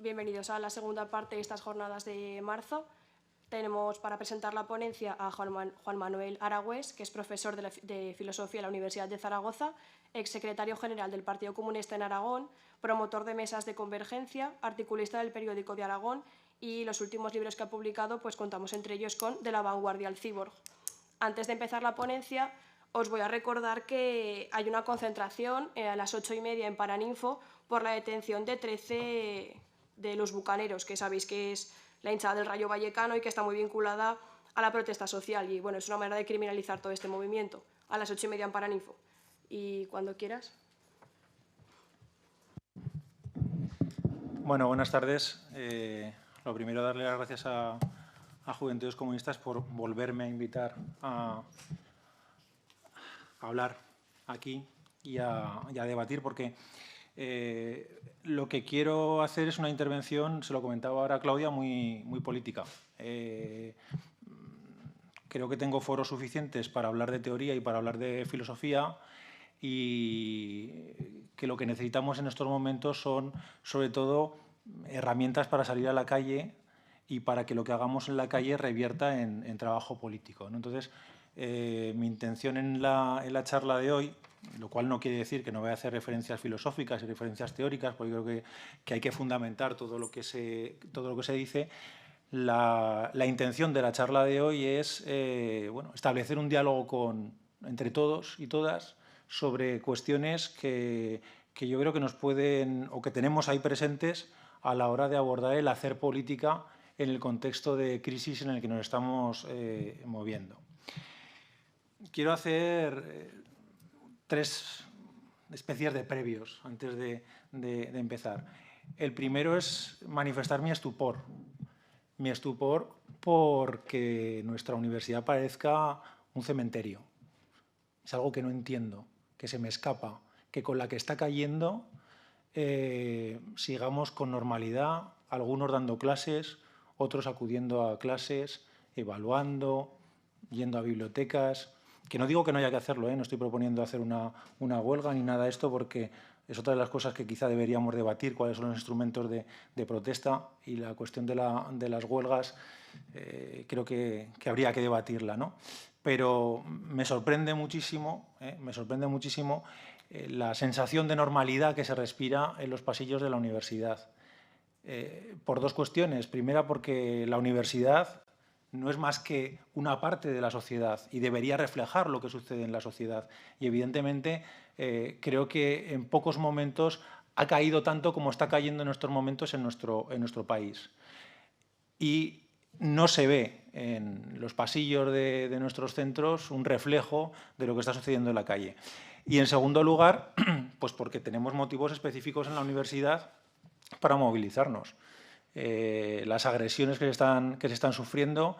bienvenidos a la segunda parte de estas jornadas de marzo. Tenemos para presentar la ponencia a Juan Manuel Aragüés, que es profesor de Filosofía en la Universidad de Zaragoza, exsecretario general del Partido Comunista en Aragón, promotor de mesas de convergencia, articulista del Periódico de Aragón, y los últimos libros que ha publicado pues contamos entre ellos con De la vanguardia al cyborg. Antes de empezar la ponencia, os voy a recordar que hay una concentración a las 8:30 en Paraninfo por la detención de 13 de los bucaneros, que sabéis que es la hinchada del Rayo Vallecano y que está muy vinculada a la protesta social. Y bueno, es una manera de criminalizar todo este movimiento. A las 8:30 en Paraninfo. Y cuando quieras. Bueno, buenas tardes. Lo primero, darle las gracias a Juventudes Comunistas por volverme a invitar a hablar aquí y a debatir, porque lo que quiero hacer es una intervención, se lo comentaba ahora Claudia, muy política. Creo que tengo foros suficientes para hablar de teoría y para hablar de filosofía, y que lo que necesitamos en estos momentos son, sobre todo, herramientas para salir a la calle y para que lo que hagamos en la calle revierta en trabajo político, ¿no? Entonces, mi intención en la charla de hoy, lo cual no quiere decir que no voy a hacer referencias filosóficas y referencias teóricas, porque creo que hay que fundamentar todo lo que se dice. La intención de la charla de hoy es bueno, establecer un diálogo entre todos y todas sobre cuestiones que yo creo que nos pueden, o que tenemos ahí presentes a la hora de abordar el hacer política en el contexto de crisis en el que nos estamos moviendo. Quiero hacer tres especies de previos antes de empezar. El primero es manifestar mi estupor. Mi estupor porque nuestra universidad parezca un cementerio. Es algo que no entiendo, que se me escapa, que con la que está cayendo sigamos con normalidad, algunos dando clases, otros acudiendo a clases, evaluando, yendo a bibliotecas. Que no digo que no haya que hacerlo, no estoy proponiendo hacer una huelga ni nada de esto, porque es otra de las cosas que quizá deberíamos debatir, cuáles son los instrumentos de protesta, y la cuestión de las huelgas creo que habría que debatirla, ¿no? Pero me sorprende muchísimo la sensación de normalidad que se respira en los pasillos de la universidad. Por dos cuestiones. Primera, porque la universidad no es más que una parte de la sociedad y debería reflejar lo que sucede en la sociedad. Y, evidentemente, creo que en pocos momentos ha caído tanto como está cayendo en estos momentos en nuestro país. Y no se ve en los pasillos de nuestros centros un reflejo de lo que está sucediendo en la calle. Y, en segundo lugar, pues porque tenemos motivos específicos en la universidad para movilizarnos. Las agresiones que se están sufriendo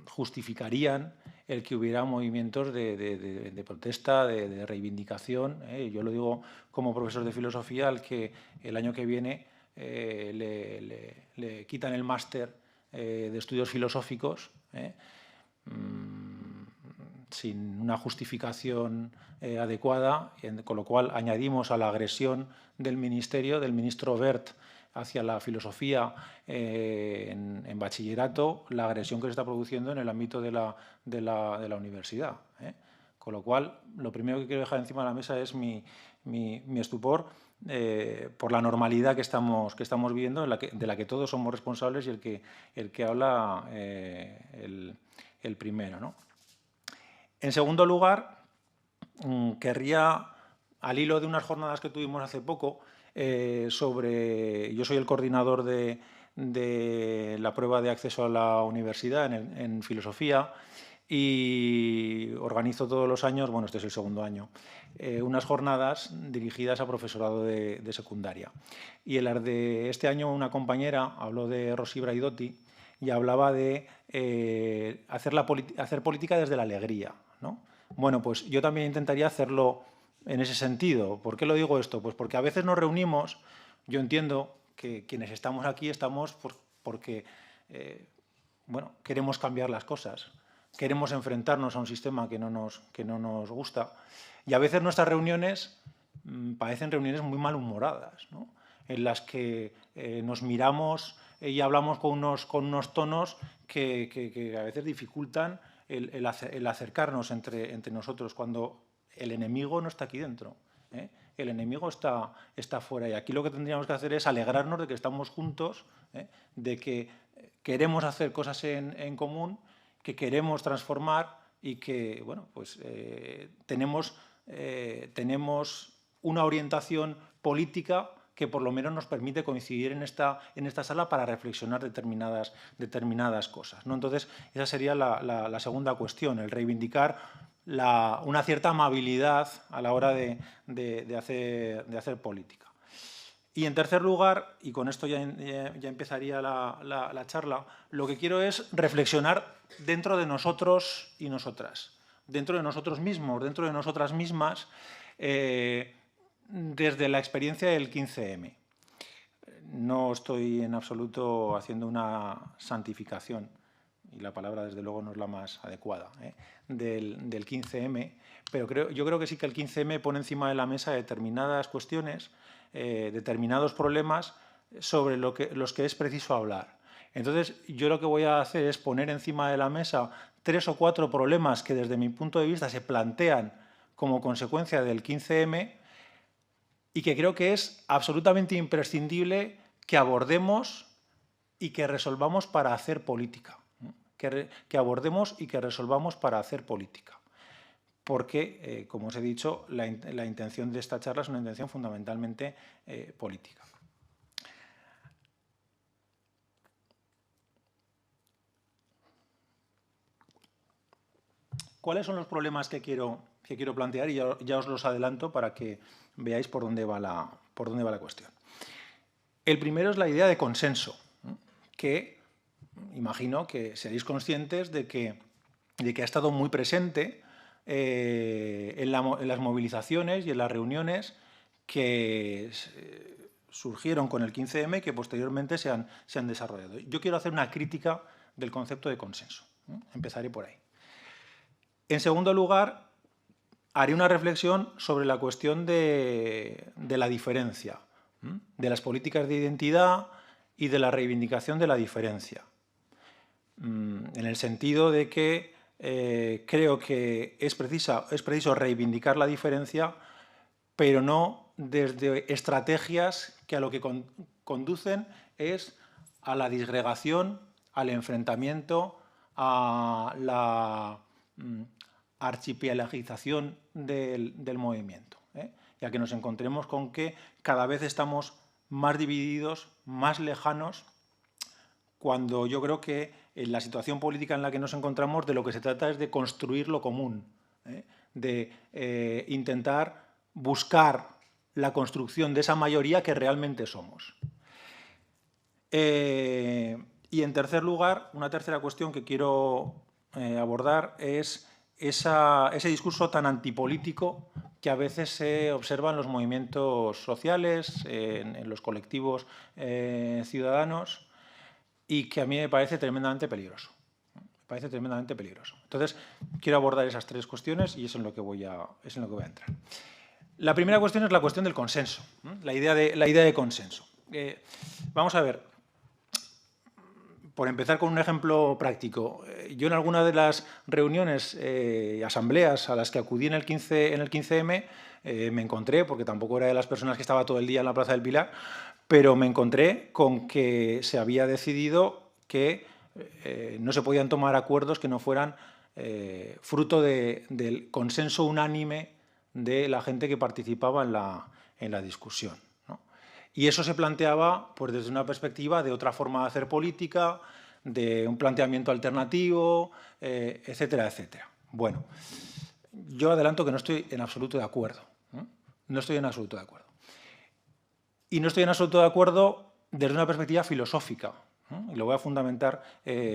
justificarían el que hubiera movimientos de protesta, de reivindicación. Yo lo digo como profesor de filosofía, al que el año que viene le quitan el máster de estudios filosóficos, sin una justificación adecuada, con lo cual añadimos a la agresión del ministerio, del ministro Wert, hacia la filosofía en bachillerato, la agresión que se está produciendo en el ámbito de la universidad. Con lo cual, lo primero que quiero dejar encima de la mesa es mi estupor por la normalidad que estamos viviendo, de la que todos somos responsables, y el que habla el primero, ¿no? En segundo lugar, querría, al hilo de unas jornadas que tuvimos hace poco, yo soy el coordinador de la prueba de acceso a la universidad en filosofía, y organizo todos los años, bueno, este es el segundo año, unas jornadas dirigidas a profesorado de secundaria. Y en las de este año, una compañera habló de Rosy Braidotti y hablaba de hacer política desde la alegría, ¿no? Bueno, pues yo también intentaría hacerlo en ese sentido. ¿Por qué lo digo esto? Pues porque a veces nos reunimos. Yo entiendo que quienes estamos aquí estamos porque bueno, queremos cambiar las cosas, queremos enfrentarnos a un sistema que no nos gusta, y a veces nuestras reuniones parecen reuniones muy malhumoradas, ¿no? en las que nos miramos y hablamos con unos tonos que a veces dificultan el acercarnos entre nosotros, cuando el enemigo no está aquí dentro, ¿eh? El enemigo está fuera. Y aquí lo que tendríamos que hacer es alegrarnos de que estamos juntos, ¿eh? De que queremos hacer cosas en común, que queremos transformar y que, bueno, pues tenemos una orientación política que por lo menos nos permite coincidir en esta sala para reflexionar determinadas cosas, ¿no? Entonces, esa sería la segunda cuestión, el reivindicar una cierta amabilidad a la hora de hacer política. Y en tercer lugar, y con esto ya empezaría la charla, lo que quiero es reflexionar dentro de nosotros y nosotras, dentro de nosotros mismos, dentro de nosotras mismas, desde la experiencia del 15M. No estoy en absoluto haciendo una santificación, y la palabra desde luego no es la más adecuada, del 15M, pero yo creo que sí que el 15M pone encima de la mesa determinadas cuestiones, determinados problemas sobre los que es preciso hablar. Entonces, yo lo que voy a hacer es poner encima de la mesa 3 o 4 problemas que desde mi punto de vista se plantean como consecuencia del 15M y que creo que es absolutamente imprescindible que abordemos y que resolvamos para hacer política. Que abordemos y que resolvamos para hacer política. Porque, como os he dicho, la intención de esta charla es una intención fundamentalmente política. ¿Cuáles son los problemas que quiero plantear? Y ya os los adelanto para que veáis por dónde va la cuestión. El primero es la idea de consenso, que imagino que seréis conscientes de que ha estado muy presente en las movilizaciones y en las reuniones que surgieron con el 15M y que posteriormente se han desarrollado. Yo quiero hacer una crítica del concepto de consenso. Empezaré por ahí. En segundo lugar, haré una reflexión sobre la cuestión de la diferencia, de las políticas de identidad y de la reivindicación de la diferencia. En el sentido de que creo que es preciso reivindicar la diferencia, pero no desde estrategias que a lo que conducen es a la disgregación, al enfrentamiento, a la archipelagización del movimiento, ya que nos encontremos con que cada vez estamos más divididos, más lejanos, cuando yo creo que en la situación política en la que nos encontramos de lo que se trata es de construir lo común, de intentar buscar la construcción de esa mayoría que realmente somos. Y en tercer lugar, una tercera cuestión que quiero abordar es ese discurso tan antipolítico que a veces se observa en los movimientos sociales, en los colectivos ciudadanos, y que a mí me parece tremendamente peligroso. Entonces, quiero abordar esas tres cuestiones y es en lo que voy a entrar. La primera cuestión es la cuestión del consenso, la idea de consenso. Vamos a ver, por empezar con un ejemplo práctico. Yo en alguna de las reuniones y asambleas a las que acudí en el 15M me encontré, porque tampoco era de las personas que estaba todo el día en la Plaza del Pilar, pero me encontré con que se había decidido que no se podían tomar acuerdos que no fueran fruto del consenso unánime de la gente que participaba en la discusión, ¿no? Y eso se planteaba pues, desde una perspectiva de otra forma de hacer política, de un planteamiento alternativo, etcétera, etcétera. Bueno, yo adelanto que no estoy en absoluto de acuerdo. No estoy en absoluto de acuerdo. Y no estoy en absoluto de acuerdo desde una perspectiva filosófica, y lo voy a fundamentar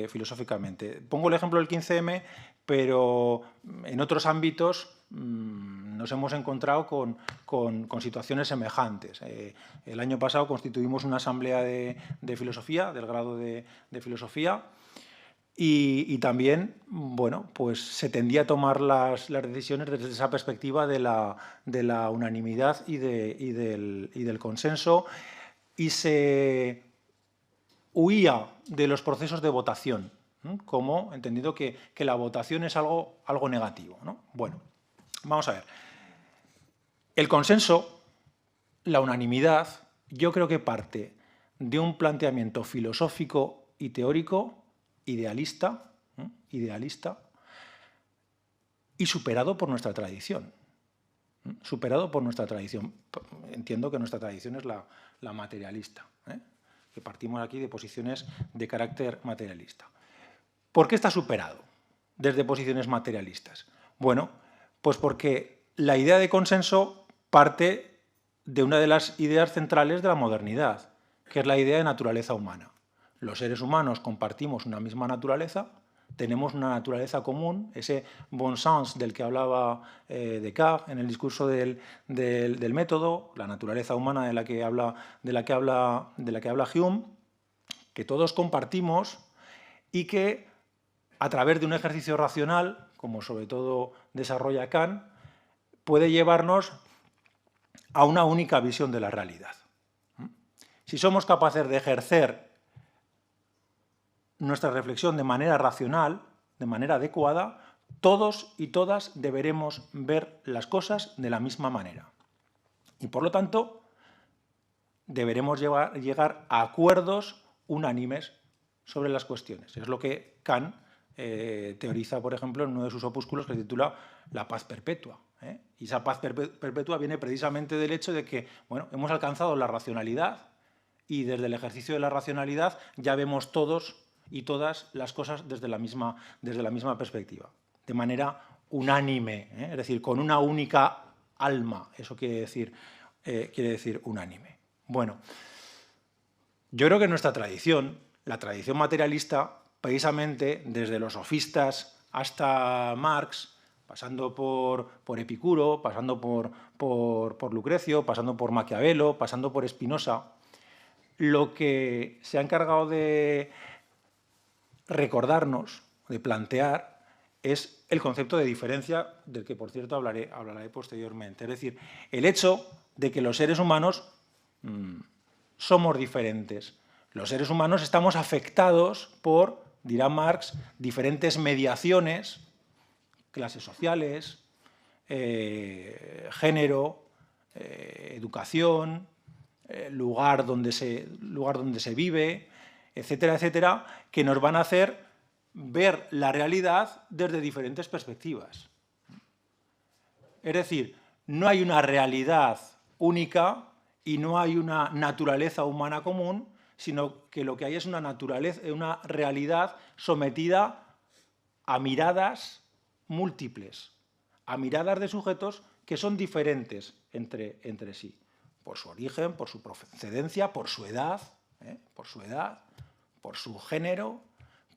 filosóficamente. Pongo el ejemplo del 15M, pero en otros ámbitos nos hemos encontrado con situaciones semejantes. El año pasado constituimos una asamblea de filosofía, del grado de filosofía, y también, bueno, pues se tendía a tomar las decisiones desde esa perspectiva de la unanimidad y del consenso, y se huía de los procesos de votación, como entendido que la votación es algo negativo, ¿no? Bueno, vamos a ver. El consenso, la unanimidad, yo creo que parte de un planteamiento filosófico y teórico idealista y superado por nuestra tradición. Superado por nuestra tradición. Entiendo que nuestra tradición es la materialista, que partimos aquí de posiciones de carácter materialista. ¿Por qué está superado desde posiciones materialistas? Bueno, pues porque la idea de consenso parte de una de las ideas centrales de la modernidad, que es la idea de naturaleza humana. Los seres humanos compartimos una misma naturaleza, tenemos una naturaleza común, ese bon sens del que hablaba Descartes en el discurso del método, la naturaleza humana de la que habla Hume, que todos compartimos y que a través de un ejercicio racional, como sobre todo desarrolla Kant, puede llevarnos a una única visión de la realidad. Si somos capaces de ejercer nuestra reflexión de manera racional, de manera adecuada, todos y todas deberemos ver las cosas de la misma manera. Y por lo tanto, deberemos llegar a acuerdos unánimes sobre las cuestiones. Es lo que Kant teoriza, por ejemplo, en uno de sus opúsculos que se titula La paz perpetua. Y esa paz perpetua viene precisamente del hecho de que, bueno, hemos alcanzado la racionalidad y desde el ejercicio de la racionalidad ya vemos todos y todas las cosas desde la misma perspectiva, de manera unánime, es decir, con una única alma. Eso quiere decir unánime. Bueno, yo creo que nuestra tradición, la tradición materialista, precisamente desde los sofistas hasta Marx, pasando por Epicuro, pasando por Lucrecio, pasando por Maquiavelo, pasando por Spinoza, lo que se ha encargado de recordarnos, de plantear, es el concepto de diferencia, del que, por cierto, hablaré posteriormente. Es decir, el hecho de que los seres humanos somos diferentes. Los seres humanos estamos afectados por, dirá Marx, diferentes mediaciones, clases sociales, género, educación, lugar donde se vive, etcétera, etcétera, que nos van a hacer ver la realidad desde diferentes perspectivas. Es decir, no hay una realidad única y no hay una naturaleza humana común, sino que lo que hay es una realidad sometida a miradas múltiples, a miradas de sujetos que son diferentes entre sí, por su origen, por su procedencia, por su edad, por su género,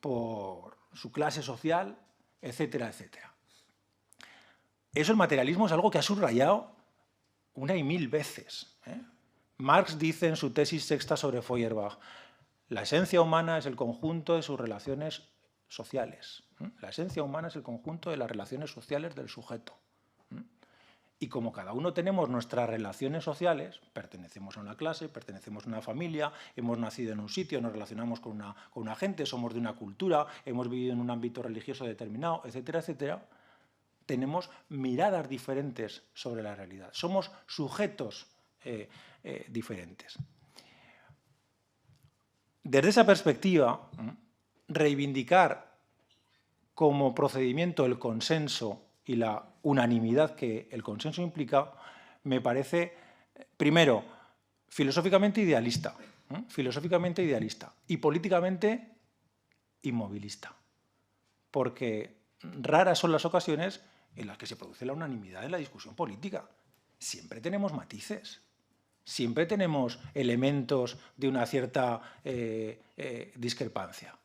por su clase social, etcétera, etcétera. Eso, el materialismo, es algo que ha subrayado una y mil veces. Marx dice en su tesis sexta sobre Feuerbach: la esencia humana es el conjunto de sus relaciones sociales. La esencia humana es el conjunto de las relaciones sociales del sujeto. Y como cada uno tenemos nuestras relaciones sociales, pertenecemos a una clase, pertenecemos a una familia, hemos nacido en un sitio, nos relacionamos con una gente, somos de una cultura, hemos vivido en un ámbito religioso determinado, etcétera, etcétera, tenemos miradas diferentes sobre la realidad. Somos sujetos diferentes. Desde esa perspectiva, reivindicar como procedimiento el consenso y la unanimidad que el consenso implica, me parece, primero, filosóficamente idealista y políticamente inmovilista, porque raras son las ocasiones en las que se produce la unanimidad en la discusión política. Siempre tenemos matices, siempre tenemos elementos de una cierta discrepancia.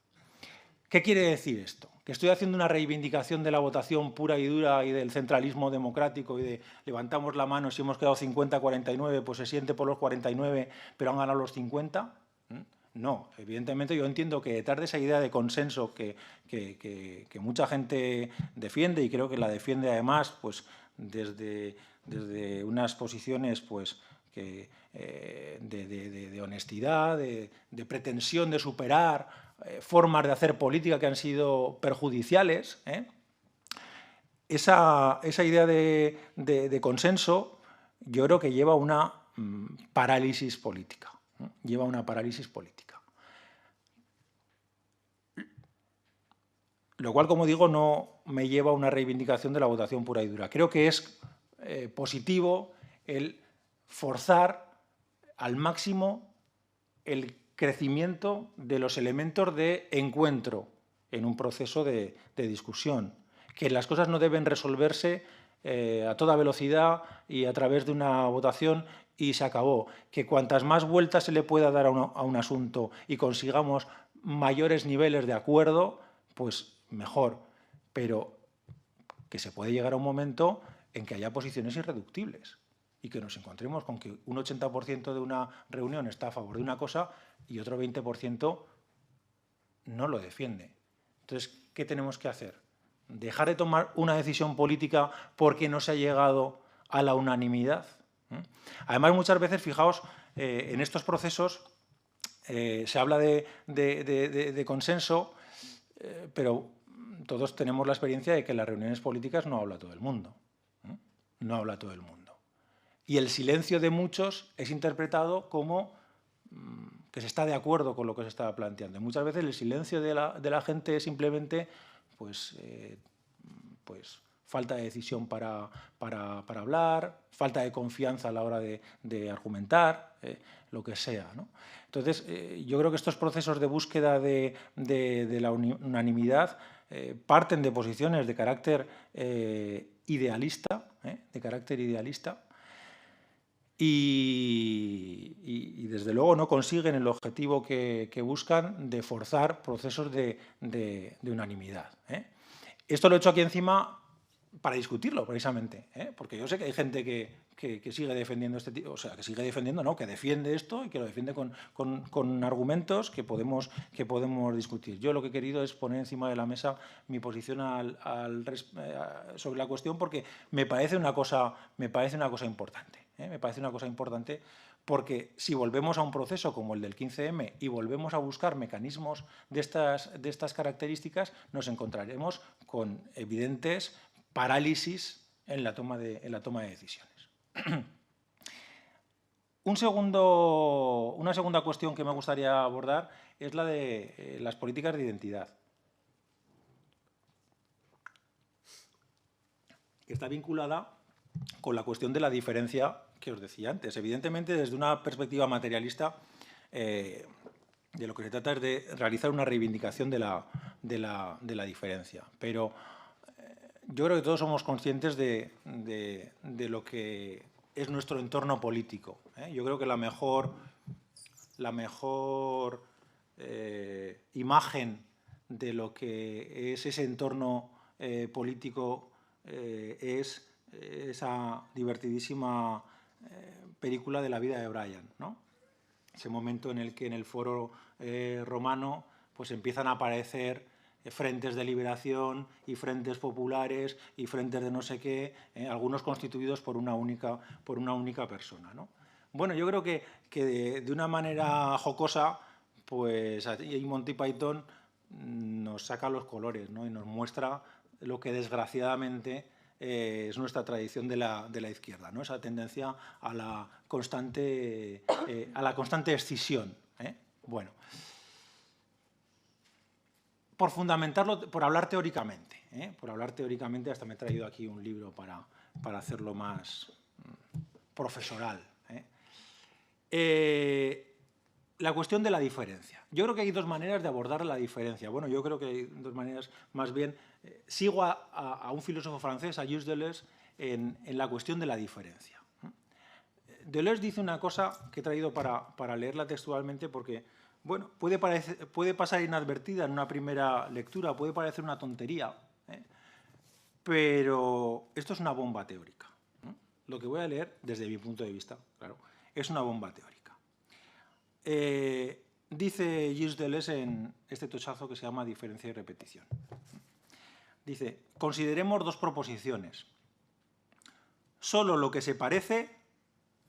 ¿Qué quiere decir esto? ¿Que estoy haciendo una reivindicación de la votación pura y dura y del centralismo democrático y de levantamos la mano, si hemos quedado 50-49, pues se siente por los 49, pero han ganado los 50? No, evidentemente yo entiendo que detrás de esa idea de consenso que mucha gente defiende, y creo que la defiende además pues, desde unas posiciones pues de honestidad, de pretensión de superar formas de hacer política que han sido perjudiciales. Esa idea de consenso yo creo que lleva a una parálisis política. Lleva a una parálisis política. Lo cual, como digo, no me lleva a una reivindicación de la votación pura y dura. Creo que es positivo el forzar al máximo el crecimiento de los elementos de encuentro en un proceso de discusión, que las cosas no deben resolverse a toda velocidad y a través de una votación y se acabó, que cuantas más vueltas se le pueda dar a un asunto y consigamos mayores niveles de acuerdo, pues mejor, pero que se puede llegar a un momento en que haya posiciones irreductibles y que nos encontremos con que un 80% de una reunión está a favor de una cosa y otro 20% no lo defiende. Entonces, ¿qué tenemos que hacer? ¿Dejar de tomar una decisión política porque no se ha llegado a la unanimidad? Además, muchas veces, fijaos, en estos procesos se habla de consenso, pero todos tenemos la experiencia de que en las reuniones políticas no habla todo el mundo. No habla todo el mundo. Y el silencio de muchos es interpretado como que se está de acuerdo con lo que se está planteando. Y muchas veces el silencio de la gente es simplemente pues falta de decisión para hablar, falta de confianza a la hora de argumentar, lo que sea, ¿no? Entonces, yo creo que estos procesos de búsqueda de la unanimidad parten de posiciones de carácter idealista, y desde luego no consiguen el objetivo que buscan de forzar procesos de unanimidad. Esto lo he hecho aquí encima para discutirlo, precisamente, porque yo sé que hay gente que sigue defendiendo este tipo, o sea, que sigue defendiendo, no, que defiende esto y que lo defiende con argumentos que podemos discutir. Yo lo que he querido es poner encima de la mesa mi posición sobre la cuestión porque me parece una cosa importante. Me parece una cosa importante porque si volvemos a un proceso como el del 15M y volvemos a buscar mecanismos de estas características, nos encontraremos con evidentes parálisis en la toma de decisiones. Una segunda cuestión que me gustaría abordar es la de las políticas de identidad, que está vinculada con la cuestión de la diferencia que os decía antes. Evidentemente, desde una perspectiva materialista, de lo que se trata es de realizar una reivindicación de la diferencia. Pero yo creo que todos somos conscientes de lo que es nuestro entorno político. Yo creo que la mejor imagen de lo que es ese entorno político es esa divertidísima película de la vida de Brian, ¿no? Ese momento en el que en el foro romano pues empiezan a aparecer frentes de liberación y frentes populares y frentes de no sé qué, algunos constituidos por una única persona, ¿no? Bueno, yo creo que de una manera jocosa, pues ahí Monty Python nos saca los colores, ¿no? Y nos muestra lo que desgraciadamente es nuestra tradición de la izquierda, ¿no? Esa tendencia a la constante escisión. Bueno, por fundamentarlo, por hablar teóricamente, hasta me he traído aquí un libro para hacerlo más profesoral. La cuestión de la diferencia. Yo creo que hay dos maneras de abordar la diferencia. Bueno, yo creo que hay dos maneras, más bien, sigo a un filósofo francés, a Gilles Deleuze, en la cuestión de la diferencia. Deleuze dice una cosa que he traído para leerla textualmente porque, bueno, puede pasar inadvertida en una primera lectura, puede parecer una tontería, pero esto es una bomba teórica. Lo que voy a leer, desde mi punto de vista, claro, es una bomba teórica. Dice Gilles Deleuze en este tochazo que se llama Diferencia y repetición. Dice, consideremos dos proposiciones. Solo lo que se parece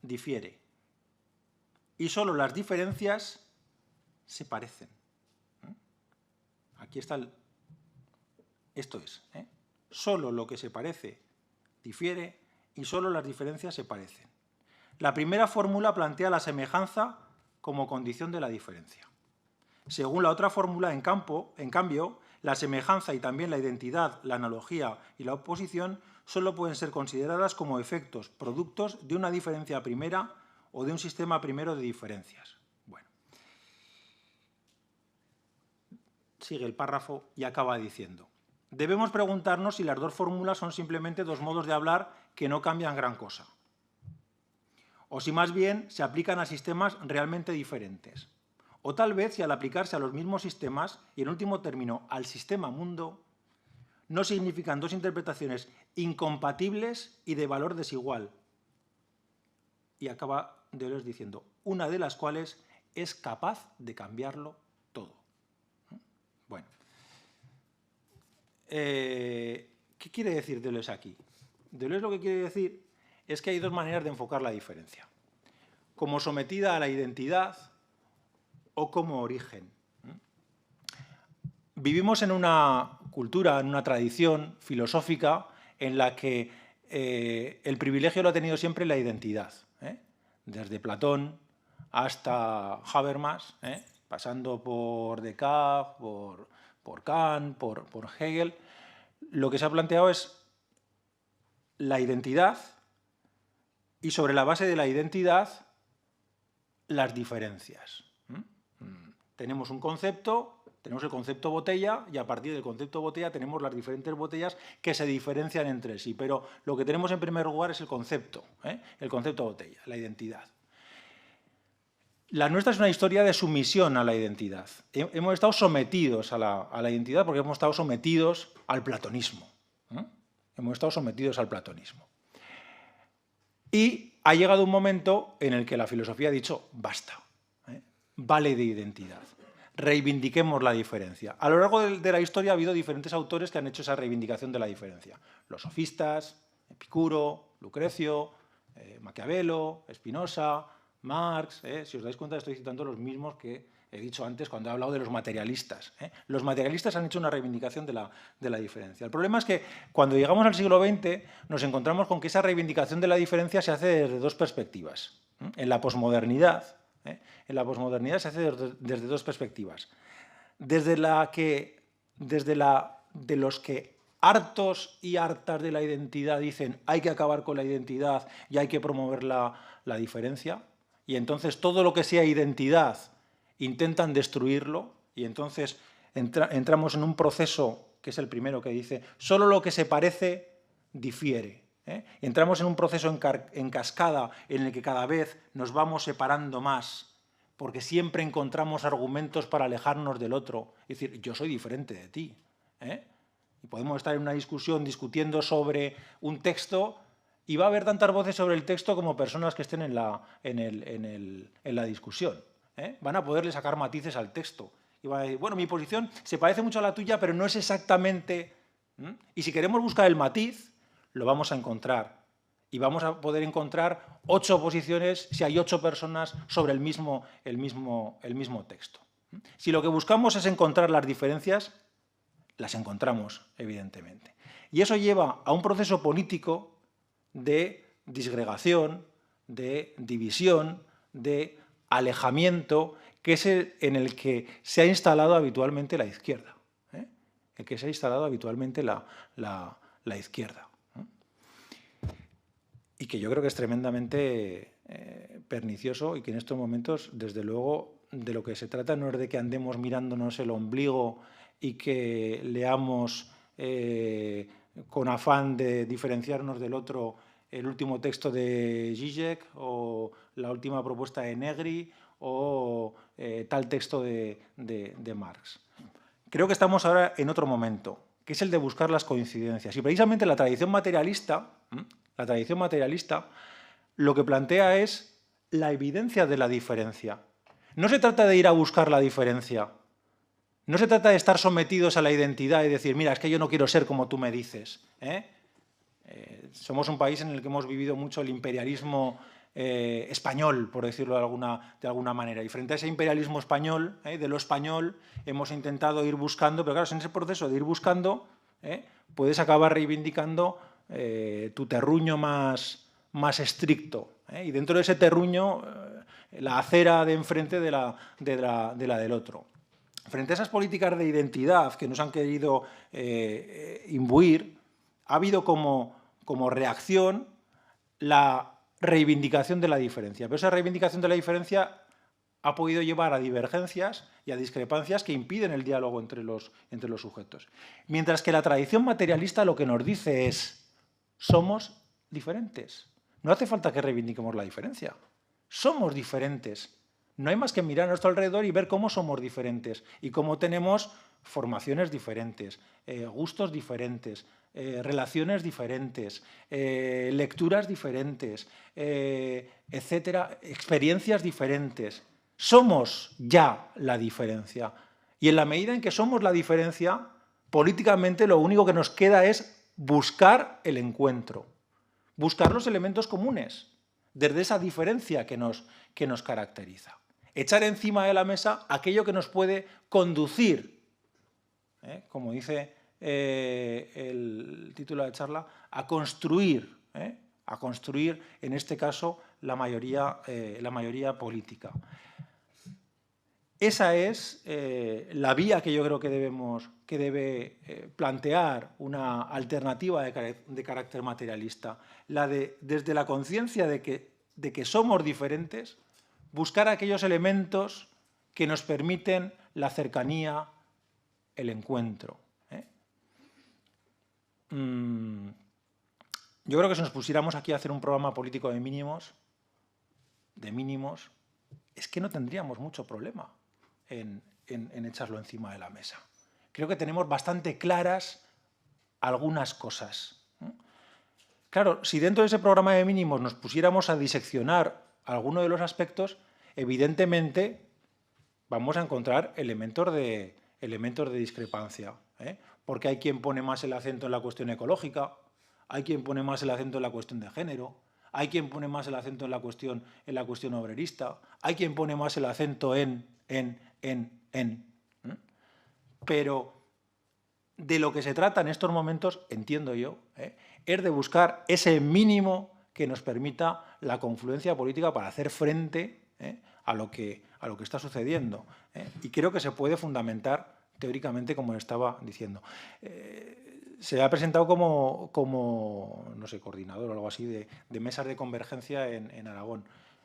difiere. y solo las diferencias se parecen. Aquí está esto es, solo lo que se parece difiere y solo las diferencias se parecen. La primera fórmula plantea la semejanza como condición de la diferencia. Según la otra fórmula, en cambio, la semejanza y también la identidad, la analogía y la oposición solo pueden ser consideradas como efectos, productos de una diferencia primera o de un sistema primero de diferencias. Bueno, sigue el párrafo y acaba diciendo: debemos preguntarnos si las dos fórmulas son simplemente dos modos de hablar que no cambian gran cosa, o si más bien se aplican a sistemas realmente diferentes, o tal vez si al aplicarse a los mismos sistemas y en último término al sistema mundo, no significan dos interpretaciones incompatibles y de valor desigual. Y acaba Deleuze diciendo, una de las cuales es capaz de cambiarlo todo. Bueno, ¿qué quiere decir Deleuze aquí? Deleuze lo que quiere decir es que hay dos maneras de enfocar la diferencia: como sometida a la identidad o como origen. Vivimos en una cultura, en una tradición filosófica en la que el privilegio lo ha tenido siempre la identidad, desde Platón hasta Habermas, pasando por Descartes, por Kant, por Hegel. Lo que se ha planteado es la identidad y sobre la base de la identidad las diferencias. Tenemos un concepto, tenemos el concepto botella y a partir del concepto botella tenemos las diferentes botellas que se diferencian entre sí, pero lo que tenemos en primer lugar es el concepto botella, la identidad. La nuestra es una historia de sumisión a la identidad. Hemos estado sometidos a la identidad porque hemos estado sometidos al platonismo. Hemos estado sometidos al platonismo. Y ha llegado un momento en el que la filosofía ha dicho, basta, vale de identidad, reivindiquemos la diferencia. A lo largo de la historia ha habido diferentes autores que han hecho esa reivindicación de la diferencia. Los sofistas, Epicuro, Lucrecio, Maquiavelo, Spinoza, Marx. Si os dais cuenta, estoy citando los mismos que he dicho antes cuando he hablado de los materialistas. Los materialistas han hecho una reivindicación de la diferencia. El problema es que cuando llegamos al siglo XX nos encontramos con que esa reivindicación de la diferencia se hace desde dos perspectivas. En la posmodernidad se hace desde dos perspectivas. Desde los que hartos y hartas de la identidad dicen hay que acabar con la identidad y hay que promover la diferencia, y entonces todo lo que sea identidad intentan destruirlo, y entonces entramos en un proceso que es el primero que dice solo lo que se parece difiere. Entramos en un proceso en cascada en el que cada vez nos vamos separando más porque siempre encontramos argumentos para alejarnos del otro. Es decir, yo soy diferente de ti. Y podemos estar en una discusión discutiendo sobre un texto y va a haber tantas voces sobre el texto como personas que estén en la discusión. Van a poderle sacar matices al texto. Y van a decir, bueno, mi posición se parece mucho a la tuya, pero no es exactamente... Y si queremos buscar el matiz, lo vamos a encontrar. Y vamos a poder encontrar 8 posiciones si hay 8 personas sobre el mismo texto. Si lo que buscamos es encontrar las diferencias, las encontramos, evidentemente. Y eso lleva a un proceso político de disgregación, de división, de alejamiento, que es en el que se ha instalado habitualmente la izquierda. El que se ha instalado habitualmente la izquierda. Y que yo creo que es tremendamente pernicioso y que en estos momentos, desde luego, de lo que se trata no es de que andemos mirándonos el ombligo y que leamos con afán de diferenciarnos del otro el último texto de Zizek o la última propuesta de Negri o tal texto de Marx. Creo que estamos ahora en otro momento, que es el de buscar las coincidencias. Y precisamente la tradición materialista lo que plantea es la evidencia de la diferencia. No se trata de ir a buscar la diferencia. No se trata de estar sometidos a la identidad y decir, mira, es que yo no quiero ser como tú me dices. Somos un país en el que hemos vivido mucho el imperialismo español, por decirlo de alguna manera. Y frente a ese imperialismo español, de lo español, hemos intentado ir buscando, pero claro, en ese proceso de ir buscando, puedes acabar reivindicando tu terruño más estricto. Y dentro de ese terruño, la acera de enfrente de la del otro. Frente a esas políticas de identidad que nos han querido imbuir, ha habido como reacción la reivindicación de la diferencia. Pero esa reivindicación de la diferencia ha podido llevar a divergencias y a discrepancias que impiden el diálogo entre los sujetos. Mientras que la tradición materialista lo que nos dice es: somos diferentes. No hace falta que reivindiquemos la diferencia. Somos diferentes. No hay más que mirar a nuestro alrededor y ver cómo somos diferentes y cómo tenemos formaciones diferentes, gustos diferentes, relaciones diferentes, lecturas diferentes, etcétera, experiencias diferentes. Somos ya la diferencia. Y en la medida en que somos la diferencia, políticamente lo único que nos queda es buscar el encuentro, buscar los elementos comunes desde esa diferencia que nos caracteriza. Echar encima de la mesa aquello que nos puede conducir, como dice el título de la charla, a construir, en este caso, la mayoría política. Esa es la vía que yo creo que debe plantear una alternativa de carácter materialista, la de, desde la conciencia de que somos diferentes, buscar aquellos elementos que nos permiten la cercanía, el encuentro. Yo creo que si nos pusiéramos aquí a hacer un programa político de mínimos, es que no tendríamos mucho problema en echarlo encima de la mesa. Creo que tenemos bastante claras algunas cosas. Claro, si dentro de ese programa de mínimos nos pusiéramos a diseccionar alguno de los aspectos, evidentemente vamos a encontrar elementos de discrepancia, porque hay quien pone más el acento en la cuestión ecológica, hay quien pone más el acento en la cuestión de género, hay quien pone más el acento en la cuestión obrerista, hay quien pone más el acento en. Pero de lo que se trata en estos momentos, entiendo yo, es de buscar ese mínimo que nos permita la confluencia política para hacer frente a lo que está sucediendo. Y creo que se puede fundamentar teóricamente, como estaba diciendo. Se ha presentado como no sé, coordinador o algo así de mesas de convergencia en Aragón.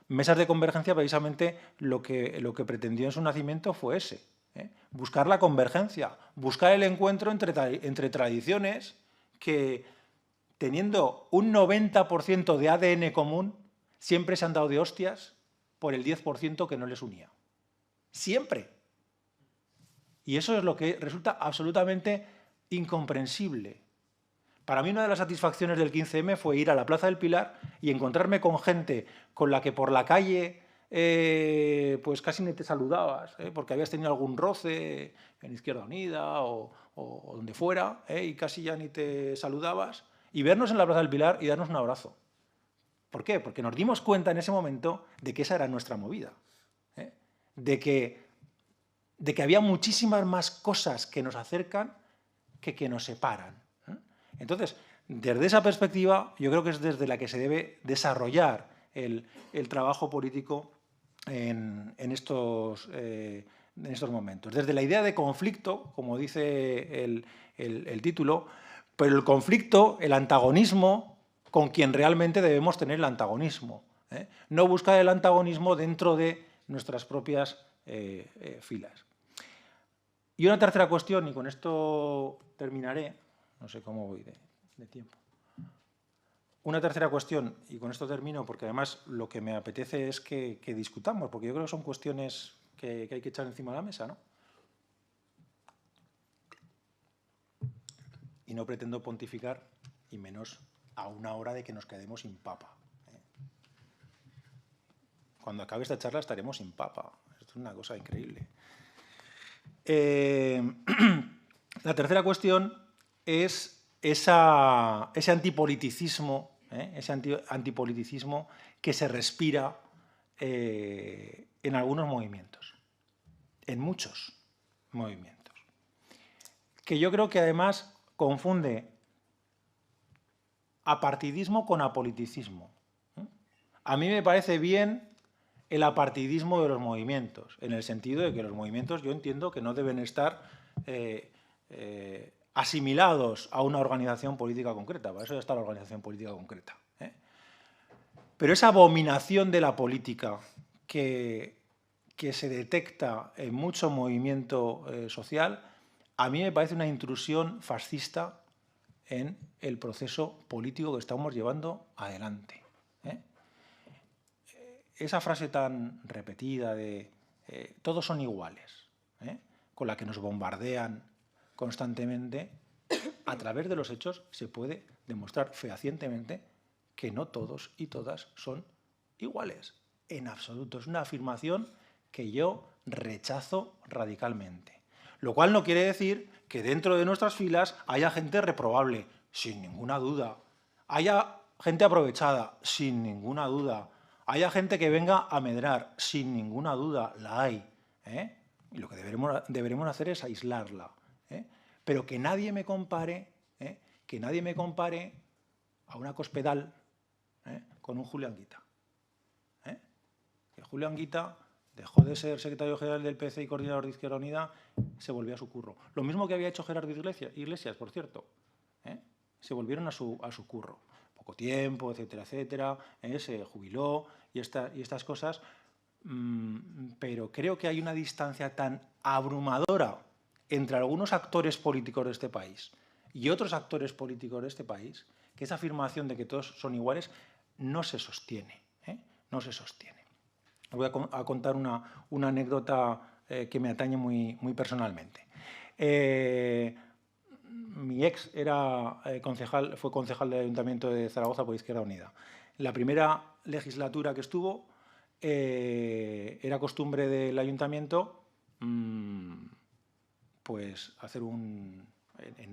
Mesas de convergencia, precisamente, lo que pretendió en su nacimiento fue ese. Buscar la convergencia, buscar el encuentro entre tradiciones que, teniendo un 90% de ADN común, siempre se han dado de hostias por el 10% que no les unía. Siempre. Y eso es lo que resulta absolutamente incomprensible. Para mí una de las satisfacciones del 15M fue ir a la Plaza del Pilar y encontrarme con gente con la que por la calle pues casi ni te saludabas, porque habías tenido algún roce en Izquierda Unida o donde fuera, y casi ya ni te saludabas, y vernos en la Plaza del Pilar y darnos un abrazo. ¿Por qué? Porque nos dimos cuenta en ese momento de que esa era nuestra movida, de que había muchísimas más cosas que nos acercan que nos separan. Entonces, desde esa perspectiva, yo creo que es desde la que se debe desarrollar el trabajo político en estos momentos. Desde la idea de conflicto, como dice el título, pero el conflicto, el antagonismo, con quien realmente debemos tener el antagonismo. No buscar el antagonismo dentro de nuestras propias filas. Y una tercera cuestión, y con esto terminaré, no sé cómo voy de tiempo. Una tercera cuestión, y con esto termino, porque además lo que me apetece es que discutamos, porque yo creo que son cuestiones que hay que echar encima de la mesa, ¿no? Y no pretendo pontificar, y menos a una hora de que nos quedemos sin papa. Cuando acabe esta charla estaremos sin papa. Esto es una cosa increíble. La tercera cuestión es ese antipoliticismo ese antipoliticismo que se respira en algunos movimientos, en muchos movimientos, que yo creo que además confunde apartidismo con apoliticismo. A mí me parece bien el apartidismo de los movimientos, en el sentido de que los movimientos yo entiendo que no deben estar asimilados a una organización política concreta, para eso ya está la organización política concreta. Pero esa abominación de la política que se detecta en mucho movimiento social, a mí me parece una intrusión fascista en el proceso político que estamos llevando adelante. Esa frase tan repetida de todos son iguales, con la que nos bombardean constantemente, a través de los hechos se puede demostrar fehacientemente que no todos y todas son iguales, en absoluto. Es una afirmación que yo rechazo radicalmente. Lo cual no quiere decir que dentro de nuestras filas haya gente reprobable, sin ninguna duda. Haya gente aprovechada, sin ninguna duda. Haya gente que venga a medrar, sin ninguna duda, la hay. Y lo que deberemos hacer es aislarla. Pero que nadie me compare, a una Cospedal con un Julio Anguita. Que Julio Anguita dejó de ser secretario general del PC y coordinador de Izquierda Unida, se volvió a su curro. Lo mismo que había hecho Gerardo Iglesias, por cierto. Se volvieron a su curro. Poco tiempo, etcétera, etcétera. Se jubiló y estas cosas. Pero creo que hay una distancia tan abrumadora entre algunos actores políticos de este país y otros actores políticos de este país, que esa afirmación de que todos son iguales no se sostiene. No se sostiene. Os voy a contar una anécdota que me atañe muy personalmente. Mi ex fue concejal del Ayuntamiento de Zaragoza por Izquierda Unida. En la primera legislatura que estuvo, era costumbre del Ayuntamiento pues hacer en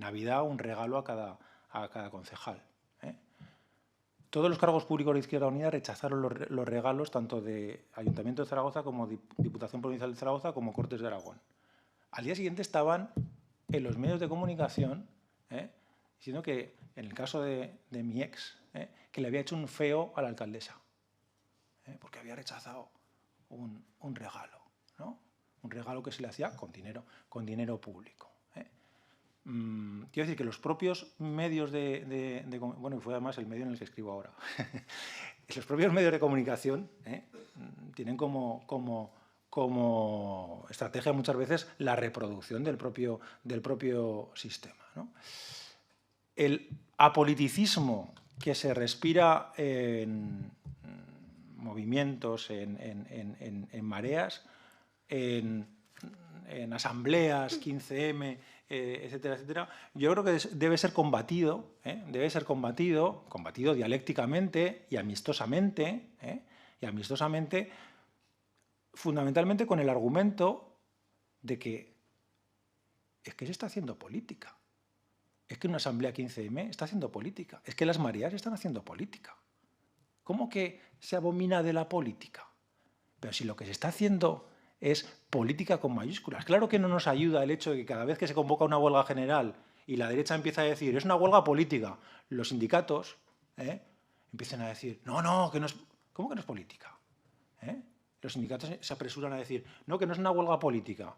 Navidad un regalo a cada concejal. Todos los cargos públicos de Izquierda Unida rechazaron los regalos tanto de Ayuntamiento de Zaragoza como Diputación Provincial de Zaragoza como Cortes de Aragón. Al día siguiente estaban en los medios de comunicación diciendo que, en el caso de mi ex, que le había hecho un feo a la alcaldesa, porque había rechazado un regalo, ¿no? Un regalo que se le hacía con dinero público. Quiero decir que los propios medios bueno, fue además el medio en el que escribo ahora. Los propios medios de comunicación tienen como estrategia muchas veces la reproducción del propio sistema, ¿no? El apoliticismo que se respira en movimientos, en mareas, en asambleas, 15M, etcétera, etcétera, yo creo que debe ser combatido dialécticamente y amistosamente, fundamentalmente con el argumento de que es que se está haciendo política. Es que una asamblea 15M está haciendo política. Es que las mareas están haciendo política. ¿Cómo que se abomina de la política? Pero si lo que se está haciendo es política con mayúsculas. Claro que no nos ayuda el hecho de que cada vez que se convoca una huelga general y la derecha empieza a decir es una huelga política, los sindicatos empiezan a decir no, que no es... ¿Cómo que no es política? Los sindicatos se apresuran a decir no, que no es una huelga política.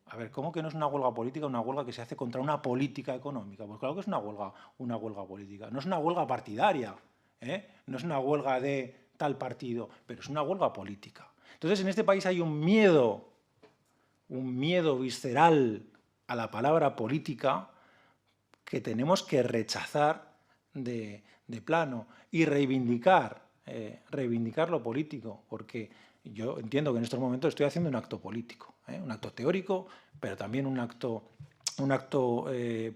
A ver, ¿cómo que no es una huelga política? Una huelga que se hace contra una política económica. Pues claro que es una huelga política. No es una huelga partidaria, no es una huelga de tal partido, pero es una huelga política. Entonces, en este país hay un miedo visceral a la palabra política que tenemos que rechazar de plano y reivindicar lo político, porque yo entiendo que en estos momentos estoy haciendo un acto político, un acto teórico, pero también un acto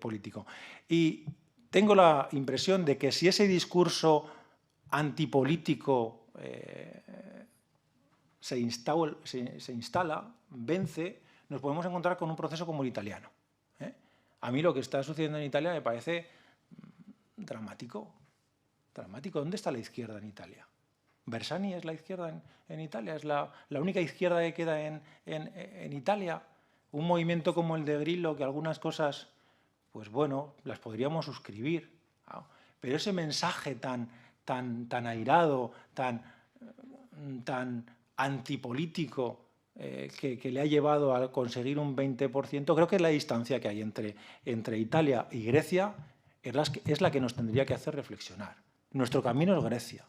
político. Y tengo la impresión de que si ese discurso antipolítico se instala, vence, nos podemos encontrar con un proceso como el italiano. A mí lo que está sucediendo en Italia me parece dramático, dramático. ¿Dónde está la izquierda en Italia? Bersani es la izquierda en Italia, es la única izquierda que queda en Italia. Un movimiento como el de Grillo, que algunas cosas, pues bueno, las podríamos suscribir, ¿no? Pero ese mensaje tan airado, tan antipolítico, que le ha llevado a conseguir un 20%, creo que es la distancia que hay entre Italia y Grecia es la que nos tendría que hacer reflexionar. Nuestro camino es Grecia,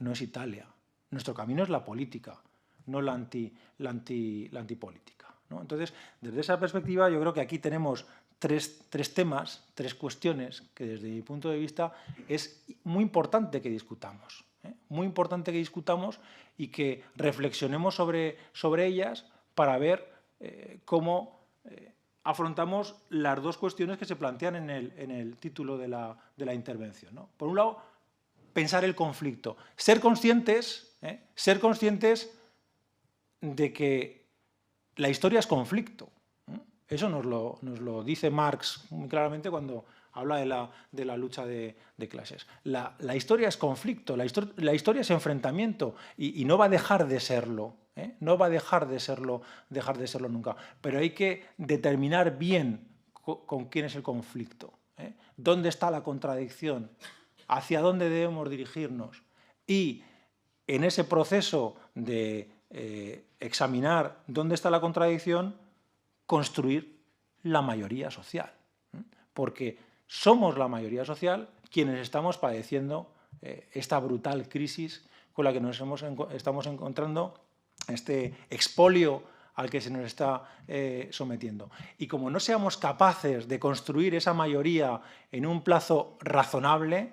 no es Italia. Nuestro camino es la política, no la antipolítica, ¿no? Entonces, desde esa perspectiva, yo creo que aquí tenemos tres temas, tres cuestiones que desde mi punto de vista es muy importante que discutamos. Muy importante que discutamos y que reflexionemos sobre ellas para ver cómo afrontamos las dos cuestiones que se plantean en el título de la intervención, ¿no? Por un lado, pensar el conflicto, ser conscientes de que la historia es conflicto. Eso nos lo dice Marx muy claramente cuando habla de la lucha de clases. La historia es conflicto, la historia es enfrentamiento y no va a dejar de serlo, no va a dejar de serlo nunca. Pero hay que determinar bien con quién es el conflicto, dónde está la contradicción, hacia dónde debemos dirigirnos. Y en ese proceso de examinar dónde está la contradicción, construir la mayoría social. Porque somos la mayoría social quienes estamos padeciendo esta brutal crisis con la que nos estamos encontrando, este expolio al que se nos está sometiendo. Y como no seamos capaces de construir esa mayoría en un plazo razonable,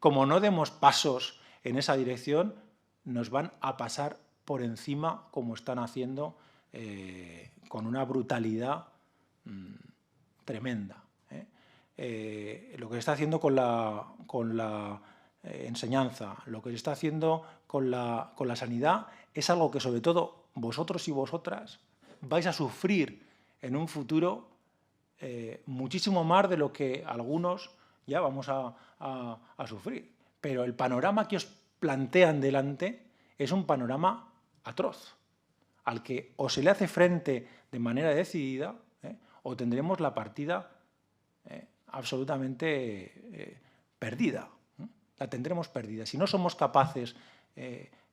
como no demos pasos en esa dirección, nos van a pasar por encima como están haciendo con una brutalidad tremenda. Lo que se está haciendo con la enseñanza, lo que se está haciendo con la sanidad, es algo que sobre todo vosotros y vosotras vais a sufrir en un futuro muchísimo más de lo que algunos ya vamos a sufrir. Pero el panorama que os plantean delante es un panorama atroz, al que o se le hace frente de manera decidida o tendremos la partida absolutamente perdida. La tendremos perdida. Si no somos capaces,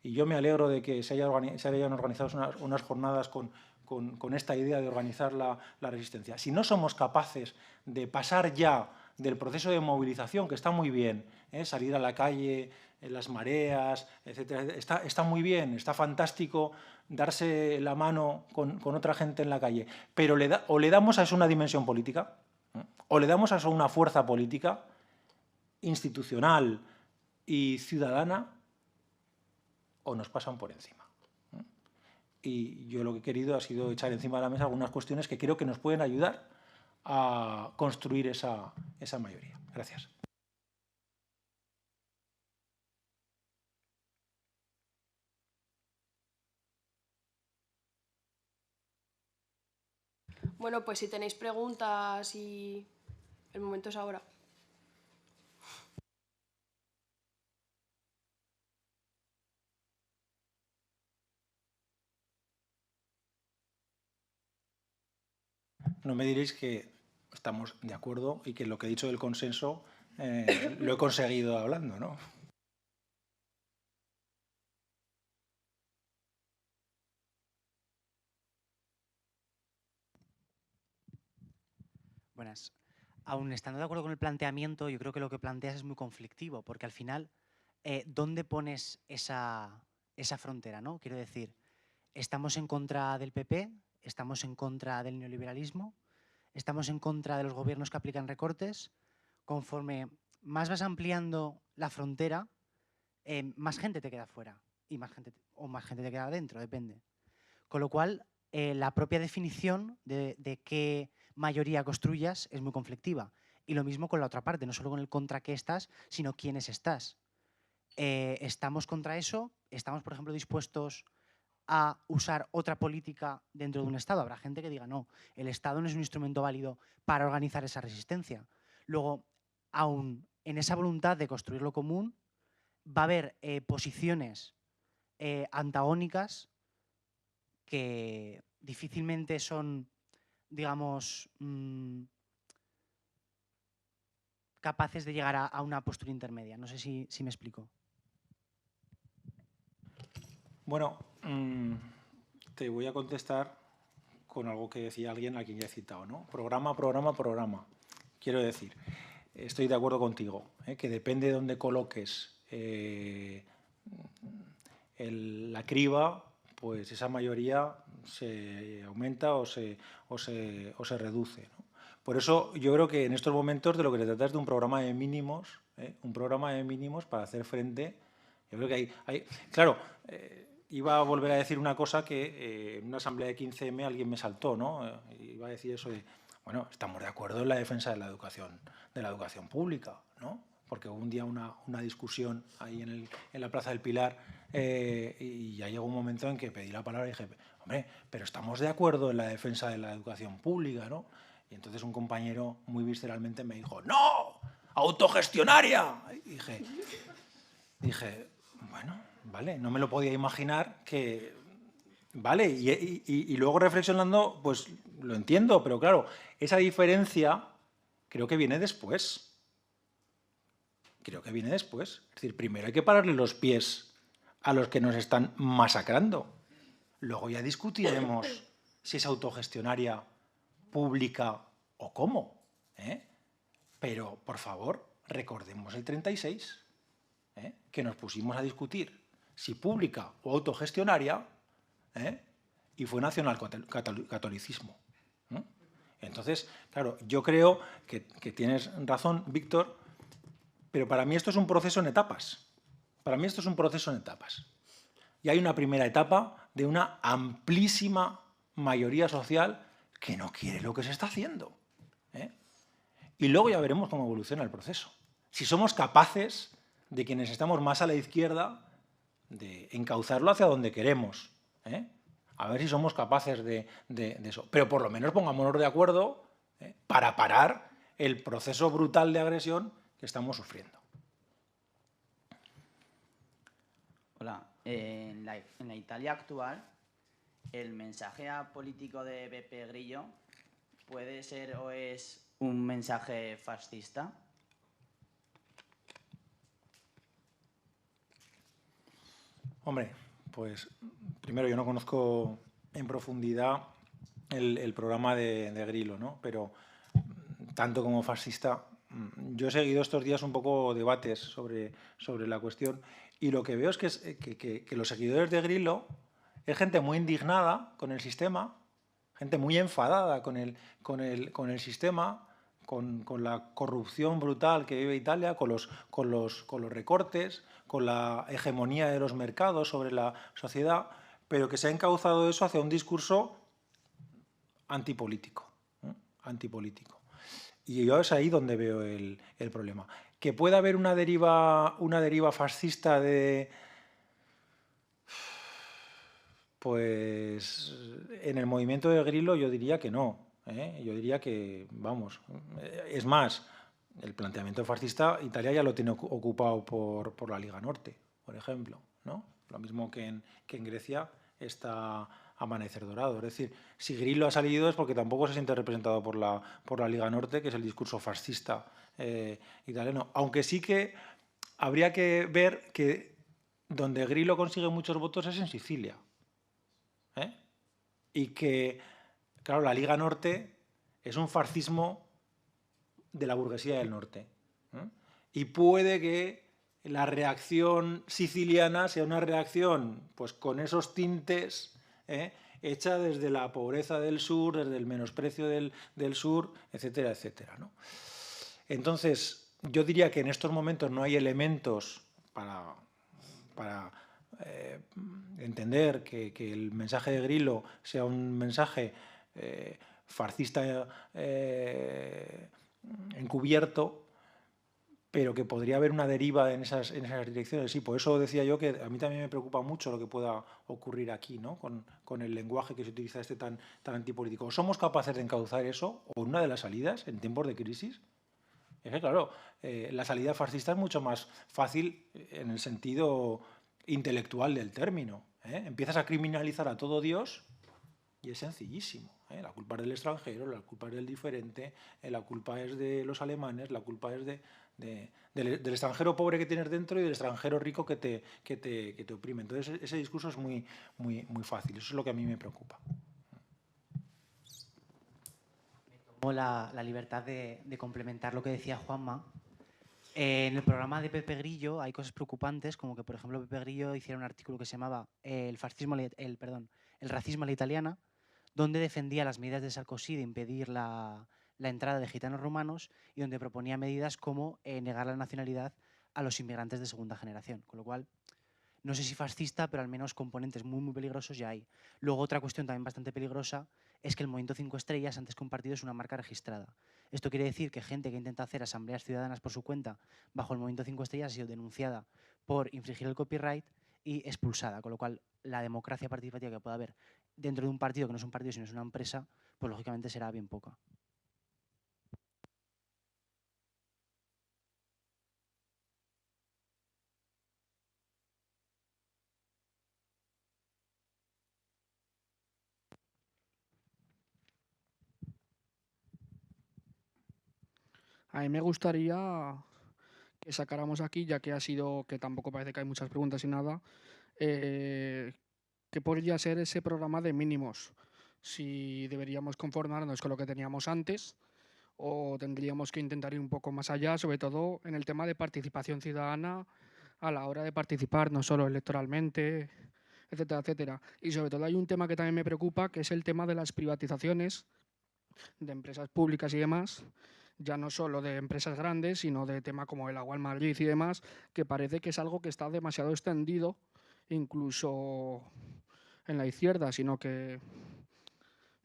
y yo me alegro de que se hayan organizado unas jornadas con esta idea de organizar la resistencia. Si no somos capaces de pasar ya del proceso de movilización, que está muy bien, salir a la calle, las mareas, etcétera, está muy bien, está fantástico darse la mano con otra gente en la calle, pero o le damos a eso una dimensión política, o le damos a eso una fuerza política, institucional y ciudadana, o nos pasan por encima. Y yo lo que he querido ha sido echar encima de la mesa algunas cuestiones que creo que nos pueden ayudar a construir esa mayoría. Gracias. Bueno, pues si tenéis preguntas y el momento es ahora. No me diréis que estamos de acuerdo y que lo que he dicho del consenso lo he conseguido hablando, ¿no? Buenas. Aún estando de acuerdo con el planteamiento, yo creo que lo que planteas es muy conflictivo, porque al final, ¿dónde pones esa frontera, ¿no? Quiero decir, ¿estamos en contra del PP? ¿Estamos en contra del neoliberalismo? ¿Estamos en contra de los gobiernos que aplican recortes? Conforme más vas ampliando la frontera, más gente te queda fuera y más gente te queda dentro, depende. Con lo cual, la propia definición de qué mayoría construyas es muy conflictiva. Y lo mismo con la otra parte, no solo con el contra qué estás, sino quiénes estás. ¿Estamos contra eso? ¿Estamos, por ejemplo, dispuestos a usar otra política dentro de un Estado? Habrá gente que diga, no, el Estado no es un instrumento válido para organizar esa resistencia. Luego, aún en esa voluntad de construir lo común va a haber posiciones antagónicas que difícilmente son, digamos, capaces de llegar a una postura intermedia. No sé si me explico. Bueno, te voy a contestar con algo que decía alguien a quien ya he citado, ¿no? Programa, programa, programa. Quiero decir, estoy de acuerdo contigo, que depende de dónde coloques la criba, pues esa mayoría se aumenta o se reduce, ¿no? Por eso yo creo que en estos momentos de lo que se trata es de un programa de mínimos, para hacer frente. Yo creo que hay claro, iba a volver a decir una cosa que en una asamblea de 15M alguien me saltó, ¿no? Iba a decir eso de, bueno, estamos de acuerdo en la defensa de la educación pública, ¿no? Porque hubo un día una discusión ahí en la Plaza del Pilar y ya llegó un momento en que pedí la palabra y dije, hombre, pero estamos de acuerdo en la defensa de la educación pública, ¿no? Y entonces un compañero muy visceralmente me dijo, ¡no! ¡Autogestionaria! Y dije, bueno, vale, no me lo podía imaginar que... Vale, y luego reflexionando, pues lo entiendo, pero claro, esa diferencia creo que viene después. Es decir, primero hay que pararle los pies a los que nos están masacrando. Luego ya discutiremos si es autogestionaria, pública o cómo. Pero, por favor, recordemos el 36, que nos pusimos a discutir si pública o autogestionaria, y fue nacionalcatolicismo. Entonces, claro, yo creo que tienes razón, Víctor, pero para mí esto es un proceso en etapas. Y hay una primera etapa de una amplísima mayoría social que no quiere lo que se está haciendo. Y luego ya veremos cómo evoluciona el proceso. Si somos capaces, de quienes estamos más a la izquierda, de encauzarlo hacia donde queremos. A ver si somos capaces de eso. Pero por lo menos pongámonos de acuerdo para parar el proceso brutal de agresión que estamos sufriendo. Hola. En la Italia actual, el mensaje político de Beppe Grillo puede ser o es un mensaje fascista. Hombre, pues primero yo no conozco en profundidad el programa de Grillo, ¿no? Pero tanto como fascista, yo he seguido estos días un poco debates sobre la cuestión y lo que veo es que los seguidores de Grillo es gente muy indignada con el sistema, gente muy enfadada con el sistema, con la corrupción brutal que vive Italia, con los recortes, con la hegemonía de los mercados sobre la sociedad, pero que se ha encauzado eso hacia un discurso antipolítico. Y yo es ahí donde veo el problema. Que pueda haber una deriva fascista pues en el movimiento de Grillo yo diría que no. Yo diría que, vamos, es más, el planteamiento fascista Italia ya lo tiene ocupado por la Liga Norte, por ejemplo, ¿no? Lo mismo que en Grecia está Amanecer Dorado. Es decir, si Grillo ha salido es porque tampoco se siente representado por la Liga Norte, que es el discurso fascista italiano. Aunque sí que habría que ver que donde Grillo consigue muchos votos es en Sicilia. Y que, claro, la Liga Norte es un fascismo de la burguesía del norte. Y puede que la reacción siciliana sea una reacción pues con esos tintes hecha desde la pobreza del sur, desde el menosprecio del sur, etcétera, etcétera, ¿no? Entonces, yo diría que en estos momentos no hay elementos para entender que el mensaje de Grillo sea un mensaje fascista encubierto, pero que podría haber una deriva en esas direcciones. Sí, por eso decía yo que a mí también me preocupa mucho lo que pueda ocurrir aquí, ¿no? con el lenguaje que se utiliza tan antipolítico. ¿Somos capaces de encauzar eso, o una de las salidas en tiempos de crisis? Es que, claro, la salida fascista es mucho más fácil en el sentido intelectual del término. Empiezas a criminalizar a todo Dios y es sencillísimo. La culpa es del extranjero, la culpa es del diferente, la culpa es de los alemanes, la culpa es del extranjero pobre que tienes dentro y del extranjero rico que te oprime. Entonces, ese discurso es muy, muy, muy fácil. Eso es lo que a mí me preocupa. Tomo la libertad de complementar lo que decía Juanma. En el programa de Pepe Grillo hay cosas preocupantes, como que, por ejemplo, Pepe Grillo hiciera un artículo que se llamaba el racismo a la italiana, donde defendía las medidas de Sarkozy de impedir la entrada de gitanos rumanos y donde proponía medidas como negar la nacionalidad a los inmigrantes de segunda generación. Con lo cual, no sé si fascista, pero al menos componentes muy, muy peligrosos ya hay. Luego, otra cuestión también bastante peligrosa es que el Movimiento 5 Estrellas, antes que un partido, es una marca registrada. Esto quiere decir que gente que intenta hacer asambleas ciudadanas por su cuenta bajo el Movimiento 5 Estrellas ha sido denunciada por infringir el copyright y expulsada, con lo cual la democracia participativa que pueda haber dentro de un partido que no es un partido sino es una empresa, pues lógicamente será bien poca. A mí me gustaría que sacáramos aquí, ya que ha sido, que tampoco parece que hay muchas preguntas y nada, ¿qué podría ser ese programa de mínimos? Si deberíamos conformarnos con lo que teníamos antes o tendríamos que intentar ir un poco más allá, sobre todo en el tema de participación ciudadana a la hora de participar, no solo electoralmente, etcétera, etcétera. Y sobre todo hay un tema que también me preocupa, que es el tema de las privatizaciones de empresas públicas y demás, ya no solo de empresas grandes, sino de temas como el Agua en Madrid y demás, que parece que es algo que está demasiado extendido, incluso en la izquierda, sino que,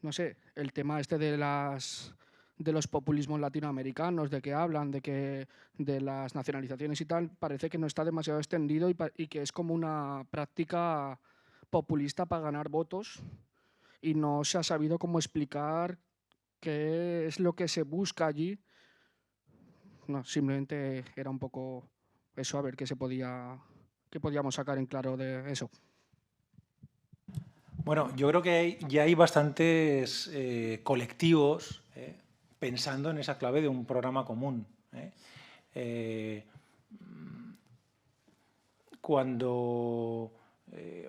no sé, el tema este de los populismos latinoamericanos, de que hablan, de las nacionalizaciones y tal, parece que no está demasiado extendido y que es como una práctica populista para ganar votos y no se ha sabido cómo explicar qué es lo que se busca allí. No, simplemente era un poco eso, a ver qué podíamos sacar en claro de eso. Bueno, yo creo que ya hay bastantes colectivos pensando en esa clave de un programa común. Cuando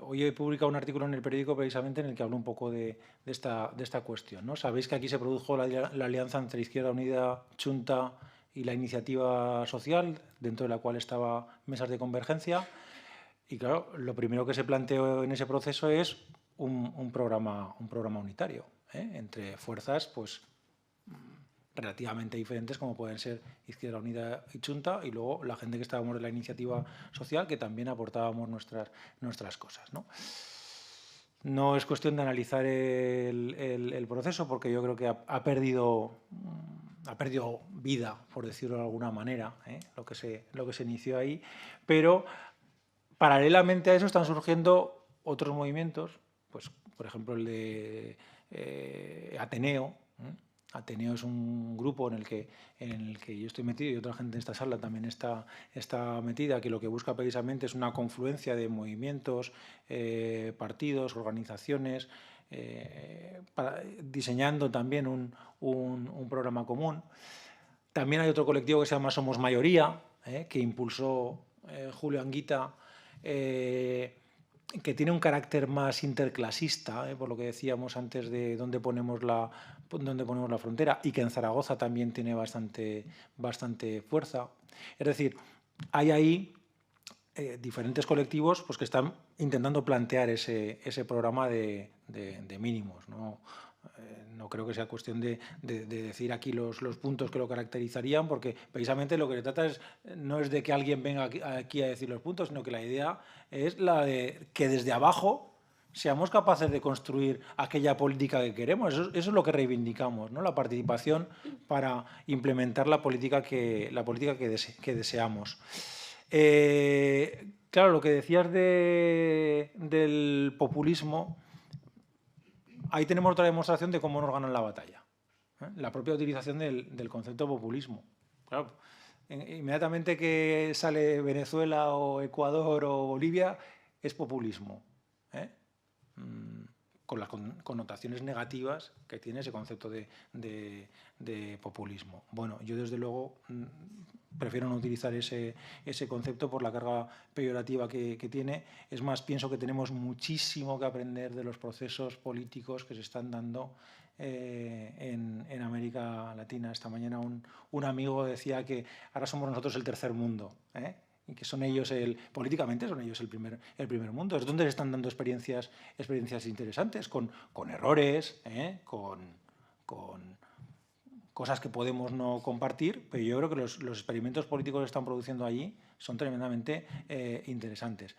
hoy he publicado un artículo en el periódico precisamente en el que hablo un poco de esta cuestión, ¿no? Sabéis que aquí se produjo la alianza entre Izquierda Unida, Chunta y la Iniciativa Social, dentro de la cual estaba Mesas de Convergencia. Y claro, lo primero que se planteó en ese proceso es un programa unitario, entre fuerzas pues relativamente diferentes como pueden ser Izquierda Unida y Chunta, y luego la gente que estábamos de la Iniciativa Social, que también aportábamos nuestras cosas, ¿no? No es cuestión de analizar el proceso, porque yo creo que ha perdido vida, por decirlo de alguna manera, lo que se inició ahí, pero paralelamente a eso están surgiendo otros movimientos, pues por ejemplo el de Ateneo. Ateneo es un grupo en el que yo estoy metido y otra gente en esta sala también está metida, que lo que busca precisamente es una confluencia de movimientos, partidos, organizaciones, diseñando también un programa común. También hay otro colectivo que se llama Somos Mayoría, que impulsó Julio Anguita, que tiene un carácter más interclasista, por lo que decíamos antes de dónde ponemos la frontera, y que en Zaragoza también tiene bastante fuerza. Es decir, hay ahí diferentes colectivos pues, que están intentando plantear ese programa de mínimos, ¿no? No creo que sea cuestión de decir aquí los puntos que lo caracterizarían, porque precisamente lo que se trata no es de que alguien venga aquí a decir los puntos, sino que la idea es la de que desde abajo seamos capaces de construir aquella política que queremos. Eso es lo que reivindicamos, ¿no? La participación para implementar la política que deseamos. Claro, lo que decías del populismo, ahí tenemos otra demostración de cómo nos ganan la batalla. La propia utilización del concepto populismo. Claro, inmediatamente que sale Venezuela o Ecuador o Bolivia es populismo, ¿eh? Con las connotaciones negativas que tiene ese concepto de populismo. Bueno, yo desde luego prefiero no utilizar ese concepto por la carga peyorativa que tiene. Es más, pienso que tenemos muchísimo que aprender de los procesos políticos que se están dando en América Latina. Esta mañana un amigo decía que ahora somos nosotros el tercer mundo, y que son ellos políticamente son ellos el primer mundo. Es donde se están dando experiencias interesantes, con errores, con cosas que podemos no compartir, pero yo creo que los experimentos políticos que están produciendo allí son tremendamente interesantes.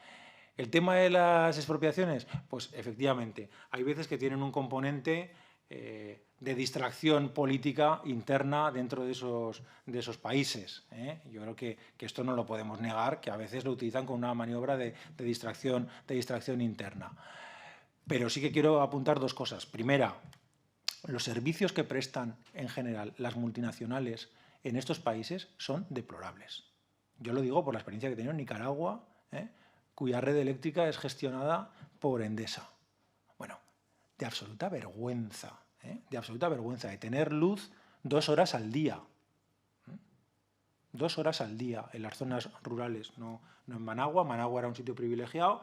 El tema de las expropiaciones, pues efectivamente, hay veces que tienen un componente de distracción política interna dentro de esos países. Yo creo que esto no lo podemos negar, que a veces lo utilizan como una maniobra de distracción interna. Pero sí que quiero apuntar dos cosas. Primera, los servicios que prestan en general las multinacionales en estos países son deplorables. Yo lo digo por la experiencia que he tenido en Nicaragua, cuya red eléctrica es gestionada por Endesa. Bueno, de absoluta vergüenza, de tener luz 2 horas al día. 2 horas al día en las zonas rurales, no en Managua. Managua era un sitio privilegiado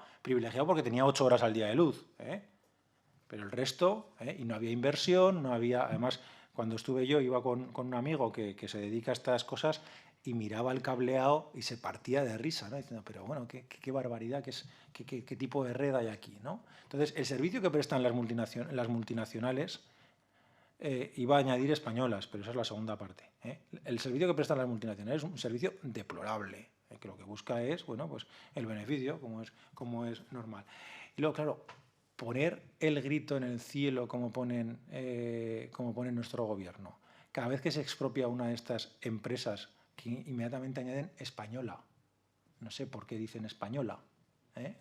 porque tenía 8 horas al día de luz. Pero el resto, y no había inversión, no había... Además, cuando estuve yo, iba con un amigo que se dedica a estas cosas y miraba el cableado y se partía de risa, ¿no? Diciendo, pero bueno, qué barbaridad, qué tipo de red hay aquí, ¿no? Entonces, el servicio que prestan las multinacionales, iba a añadir españolas, pero esa es la segunda parte. El servicio que prestan las multinacionales es un servicio deplorable, que lo que busca es, bueno, pues el beneficio, como es normal. Y luego, claro, poner el grito en el cielo como pone nuestro gobierno. Cada vez que se expropia una de estas empresas, que inmediatamente añaden española. No sé por qué dicen española.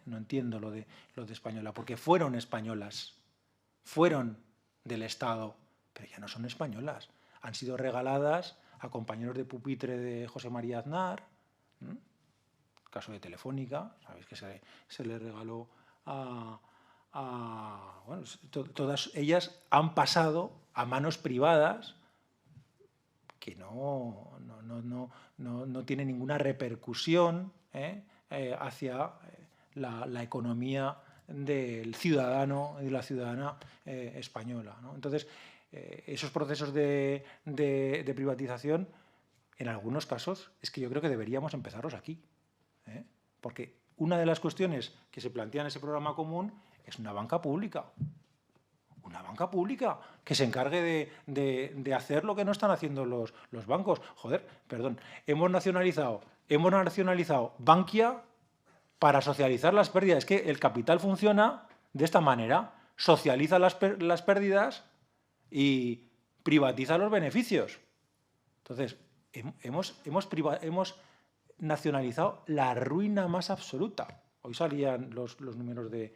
No entiendo lo de española, porque fueron españolas, fueron del Estado, pero ya no son españolas. Han sido regaladas a compañeros de pupitre de José María Aznar, el caso de Telefónica, sabéis que se le regaló bueno, todas ellas han pasado a manos privadas que no tiene ninguna repercusión hacia la economía del ciudadano y de la ciudadana española, ¿no? Entonces, esos procesos de privatización, en algunos casos, es que yo creo que deberíamos empezarlos aquí, porque una de las cuestiones que se plantea en ese programa común es una banca pública. Una banca pública que se encargue de hacer lo que no están haciendo los bancos. Joder, perdón, hemos nacionalizado Bankia para socializar las pérdidas. Es que el capital funciona de esta manera. Socializa las pérdidas y privatiza los beneficios. Entonces, hemos nacionalizado la ruina más absoluta. Hoy salían los números de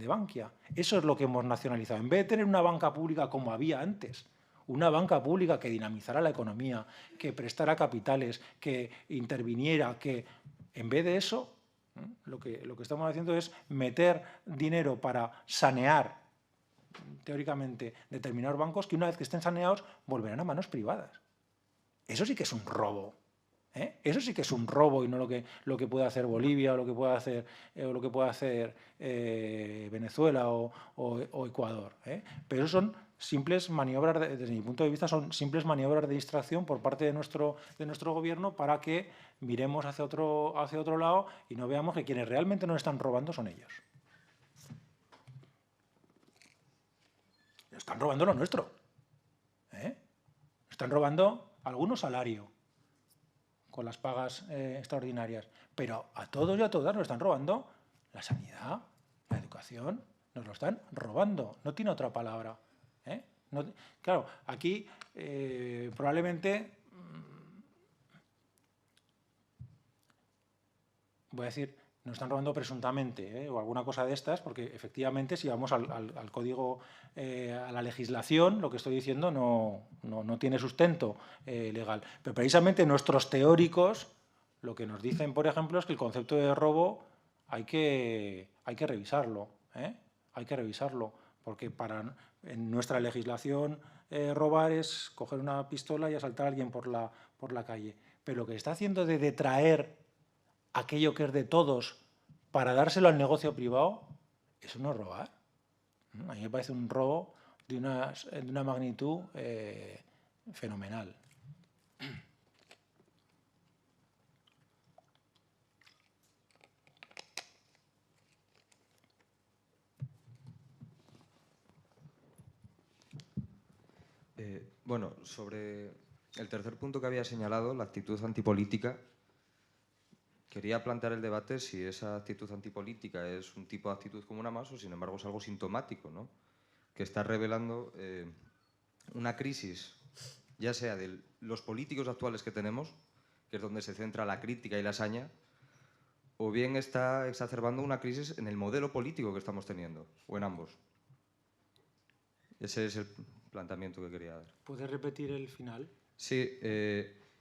Bankia. Eso es lo que hemos nacionalizado. En vez de tener una banca pública como había antes, una banca pública que dinamizara la economía, que prestara capitales, que interviniera, que en vez de eso, lo que estamos haciendo es meter dinero para sanear, teóricamente, determinados bancos que una vez que estén saneados volverán a manos privadas. Eso sí que es un robo. Eso sí que es un robo y no lo que puede hacer Bolivia o lo que puede hacer Venezuela o Ecuador. Pero eso son simples maniobras, desde mi punto de vista, son simples maniobras de distracción por parte de nuestro gobierno para que miremos hacia otro lado y no veamos que quienes realmente nos están robando son ellos. Nos están robando lo nuestro. Nos están robando algunos salario con las pagas extraordinarias, pero a todos y a todas nos están robando la sanidad, la educación, nos lo están robando, no tiene otra palabra. Claro, aquí probablemente, voy a decir, nos están robando presuntamente, o alguna cosa de estas, porque efectivamente si vamos al código, a la legislación, lo que estoy diciendo no tiene sustento legal. Pero precisamente nuestros teóricos lo que nos dicen, por ejemplo, es que el concepto de robo hay que revisarlo, hay que revisarlo, porque en nuestra legislación robar es coger una pistola y asaltar a alguien por la calle. Pero lo que está haciendo de detraer aquello que es de todos para dárselo al negocio privado, eso no es robar. A mí me parece un robo de una magnitud fenomenal. Bueno, sobre el tercer punto que había señalado, la actitud antipolítica, quería plantear el debate si esa actitud antipolítica es un tipo de actitud como una más o, sin embargo, es algo sintomático, ¿no? Que está revelando una crisis, ya sea de los políticos actuales que tenemos, que es donde se centra la crítica y la saña, o bien está exacerbando una crisis en el modelo político que estamos teniendo, o en ambos. Ese es el planteamiento que quería dar. ¿Puedes repetir el final? Sí,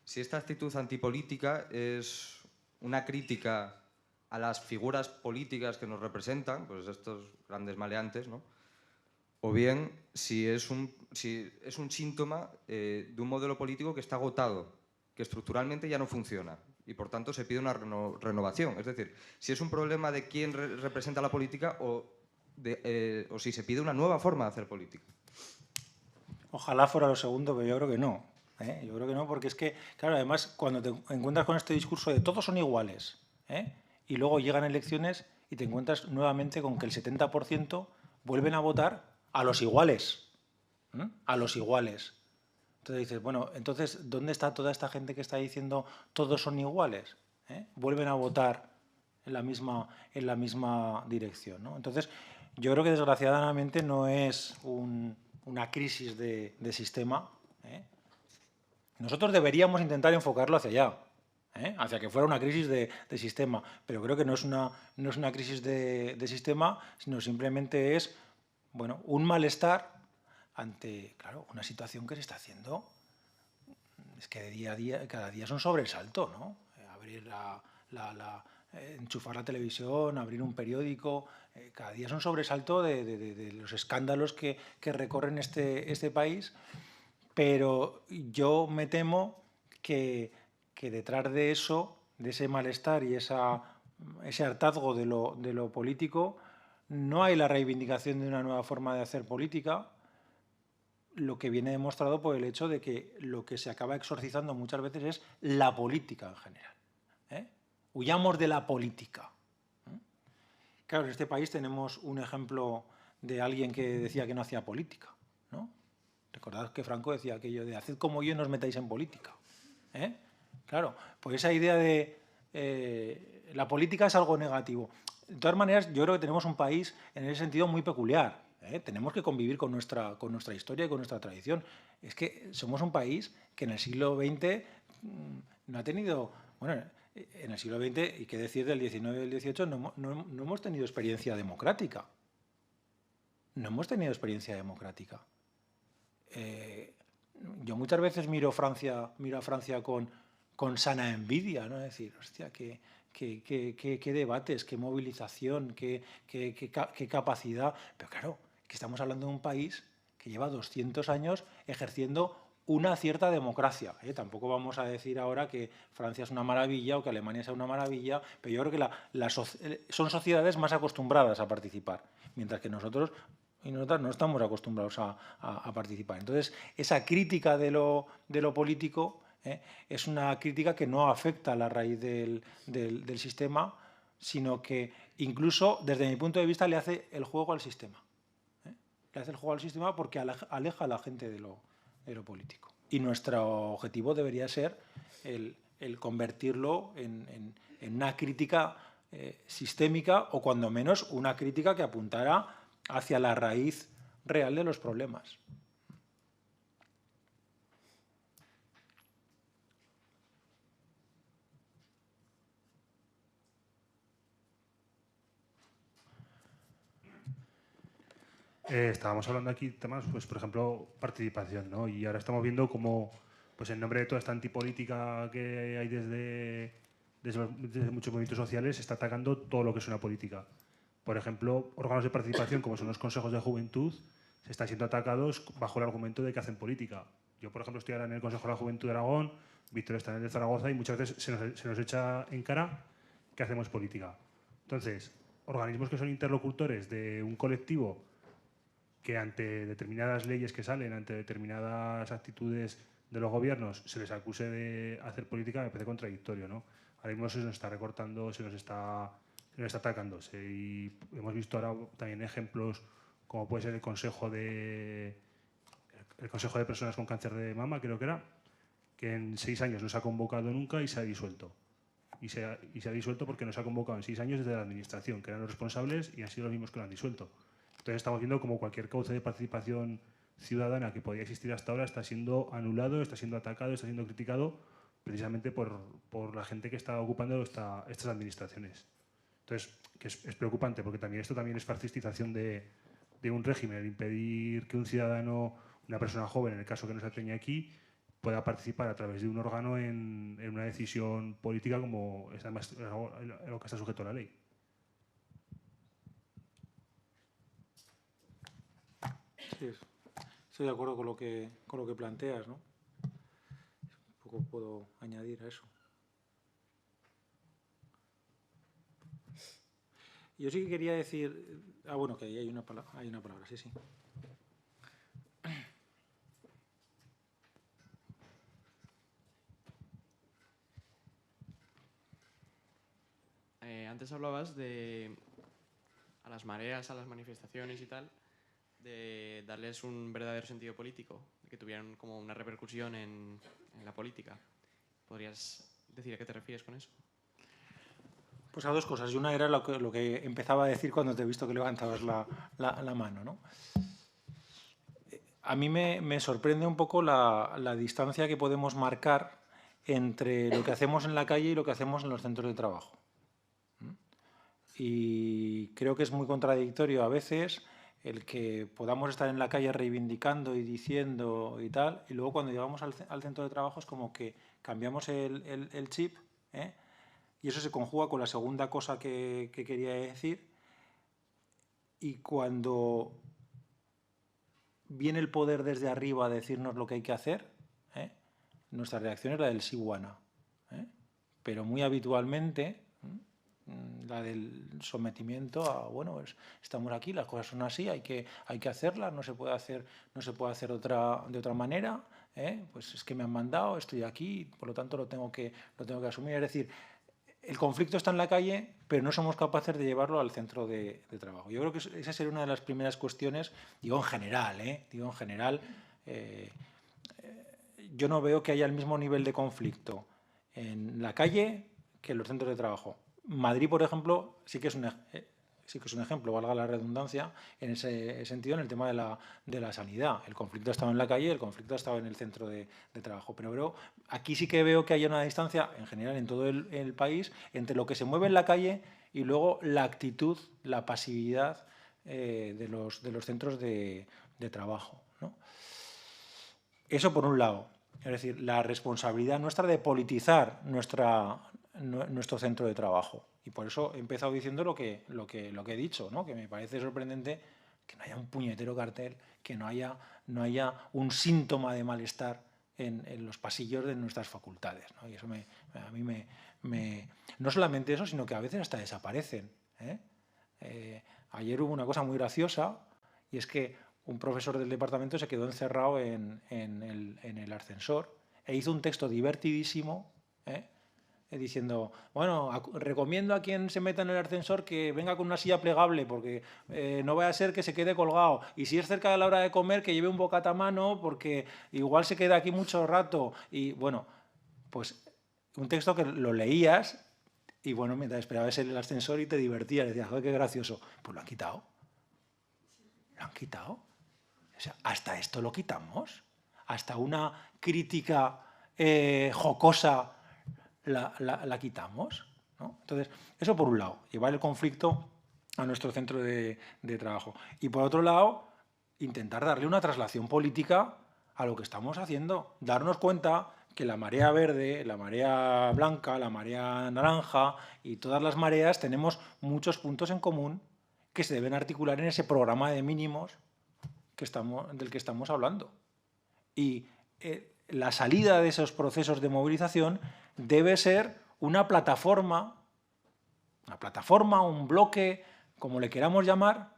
si esta actitud antipolítica es una crítica a las figuras políticas que nos representan, pues estos grandes maleantes, ¿no? O bien si es un síntoma de un modelo político que está agotado, que estructuralmente ya no funciona y por tanto se pide una renovación. Es decir, si es un problema de quién representa la política o si se pide una nueva forma de hacer política. Ojalá fuera lo segundo, pero yo creo que no. Yo creo que no, porque es que, claro, además, cuando te encuentras con este discurso de todos son iguales, y luego llegan elecciones y te encuentras nuevamente con que el 70% vuelven a votar a los iguales. A los iguales. Entonces dices, bueno, entonces, ¿dónde está toda esta gente que está diciendo todos son iguales? Vuelven a votar en la misma dirección, ¿no? Entonces, yo creo que desgraciadamente no es una crisis de sistema. Nosotros deberíamos intentar enfocarlo hacia allá, hacia que fuera una crisis de sistema, pero creo que no es una crisis de sistema, sino simplemente es, bueno, un malestar ante, claro, una situación que se está haciendo. Es que de día a día, cada día es un sobresalto, ¿no? Abrir enchufar la televisión, abrir un periódico, cada día es un sobresalto de los escándalos que recorren este país, pero yo me temo que detrás de eso, de ese malestar y ese hartazgo de lo político, no hay la reivindicación de una nueva forma de hacer política, lo que viene demostrado por el hecho de que lo que se acaba exorcizando muchas veces es la política en general. Huyamos de la política. Claro, en este país tenemos un ejemplo de alguien que decía que no hacía política, ¿no? Recordad que Franco decía aquello de haced como yo y no os metáis en política. Claro, pues esa idea de la política es algo negativo. De todas maneras, yo creo que tenemos un país en ese sentido muy peculiar. Tenemos que convivir con nuestra historia y con nuestra tradición. Es que somos un país que en el siglo XX no ha tenido... Bueno, en el siglo XX, y qué decir del XIX y del XVIII, no hemos tenido experiencia democrática. No hemos tenido experiencia democrática. Yo muchas veces miro a Francia con sana envidia, ¿no? Es decir, hostia, qué debates, qué movilización, qué capacidad. Pero claro, que estamos hablando de un país que lleva 200 años ejerciendo una cierta democracia. Tampoco vamos a decir ahora que Francia es una maravilla o que Alemania sea una maravilla, pero yo creo que son sociedades más acostumbradas a participar, mientras que nosotros y nosotras no estamos acostumbrados a participar. Entonces, esa crítica de lo político es una crítica que no afecta a la raíz del sistema, sino que incluso, desde mi punto de vista, le hace el juego al sistema. Le hace el juego al sistema porque aleja a la gente de lo político. Y nuestro objetivo debería ser el convertirlo en una crítica sistémica, o cuando menos una crítica que apuntara hacia la raíz real de los problemas. estábamos hablando aquí de temas, pues, por ejemplo, participación, ¿no? Y ahora estamos viendo cómo, pues, en nombre de toda esta antipolítica que hay desde muchos movimientos sociales, se está atacando todo lo que es una política. Por ejemplo, órganos de participación, como son los consejos de juventud, se están siendo atacados bajo el argumento de que hacen política. Yo, por ejemplo, estoy ahora en el Consejo de la Juventud de Aragón, Víctor está en el de Zaragoza y muchas veces se nos echa en cara que hacemos política. Entonces, organismos que son interlocutores de un colectivo que ante determinadas leyes que salen, ante determinadas actitudes de los gobiernos, se les acuse de hacer política, me parece contradictorio, ¿no? Ahora mismo se nos está recortando, se nos está atacando. Y hemos visto ahora también ejemplos como puede ser el Consejo de Personas con Cáncer de Mama, creo que era, que en 6 años no se ha convocado nunca y se ha disuelto. Y se ha disuelto porque no se ha convocado en 6 años desde la Administración, que eran los responsables y han sido los mismos que lo han disuelto. Entonces estamos viendo como cualquier cauce de participación ciudadana que podía existir hasta ahora está siendo anulado, está siendo atacado, está siendo criticado precisamente por la gente que está ocupando estas administraciones. Entonces, que es preocupante porque también esto también es fascistización de un régimen, el impedir que un ciudadano, una persona joven, en el caso que nos atañe aquí, pueda participar a través de un órgano en una decisión política como es además lo que está sujeto a la ley. Sí, estoy de acuerdo con lo que planteas, ¿no? Poco puedo añadir a eso. Yo sí que quería decir... bueno, que ahí hay una palabra, sí, sí. Antes hablabas de a las mareas, a las manifestaciones y tal, de darles un verdadero sentido político, de que tuvieran como una repercusión en la política. ¿Podrías decir a qué te refieres con eso? Pues a dos cosas. Y una era lo que empezaba a decir cuando te he visto que levantabas la mano, ¿no? A mí me sorprende un poco la distancia que podemos marcar entre lo que hacemos en la calle y lo que hacemos en los centros de trabajo. Y creo que es muy contradictorio a veces el que podamos estar en la calle reivindicando y diciendo y tal, y luego cuando llegamos al centro de trabajo es como que cambiamos el chip, ¿eh? Y eso se conjuga con la segunda cosa que quería decir, y cuando viene el poder desde arriba a decirnos lo que hay que hacer, ¿eh? Nuestra reacción es la del sí guana, ¿eh? Pero muy habitualmente la del sometimiento a, bueno, pues estamos aquí, las cosas son así, hay que hacerlas, no se puede hacer de otra manera, ¿eh? Pues es que me han mandado, estoy aquí, por lo tanto lo tengo que asumir. Es decir, el conflicto está en la calle, pero no somos capaces de llevarlo al centro de trabajo. Yo creo que esa sería una de las primeras cuestiones, digo en general, yo no veo que haya el mismo nivel de conflicto en la calle que en los centros de trabajo. Madrid, por ejemplo, sí que es un ejemplo, valga la redundancia, en ese sentido, en el tema de la sanidad. El conflicto ha estado en la calle, el conflicto ha estado en el centro de trabajo. Pero aquí sí que veo que hay una distancia, en general, en todo el país, entre lo que se mueve en la calle y luego la actitud, la pasividad de los centros de trabajo, ¿no? Eso por un lado. Es decir, la responsabilidad nuestra de politizar nuestro centro de trabajo. Y por eso he empezado diciendo lo que he dicho, ¿no? Que me parece sorprendente que no haya un puñetero cartel, que no haya un síntoma de malestar en los pasillos de nuestras facultades, ¿no? Y eso a mí no solamente eso, sino que a veces hasta desaparecen, ¿eh? Ayer hubo una cosa muy graciosa, y es que un profesor del departamento se quedó encerrado en el ascensor e hizo un texto divertidísimo, diciendo, bueno, recomiendo a quien se meta en el ascensor que venga con una silla plegable porque no vaya a ser que se quede colgado, y si es cerca de la hora de comer que lleve un bocata a mano porque igual se queda aquí mucho rato. Y bueno, pues un texto que lo leías y bueno, mientras esperabas el ascensor y te divertías, decías, joder, qué gracioso. Pues lo han quitado. Lo han quitado. O sea, hasta esto lo quitamos. Hasta una crítica jocosa la quitamos, ¿no? Entonces, eso por un lado, llevar el conflicto a nuestro centro de trabajo. Y por otro lado, intentar darle una traslación política a lo que estamos haciendo. Darnos cuenta que la marea verde, la marea blanca, la marea naranja y todas las mareas tenemos muchos puntos en común que se deben articular en ese programa de mínimos del que estamos hablando. Y la salida de esos procesos de movilización debe ser una plataforma, un bloque, como le queramos llamar,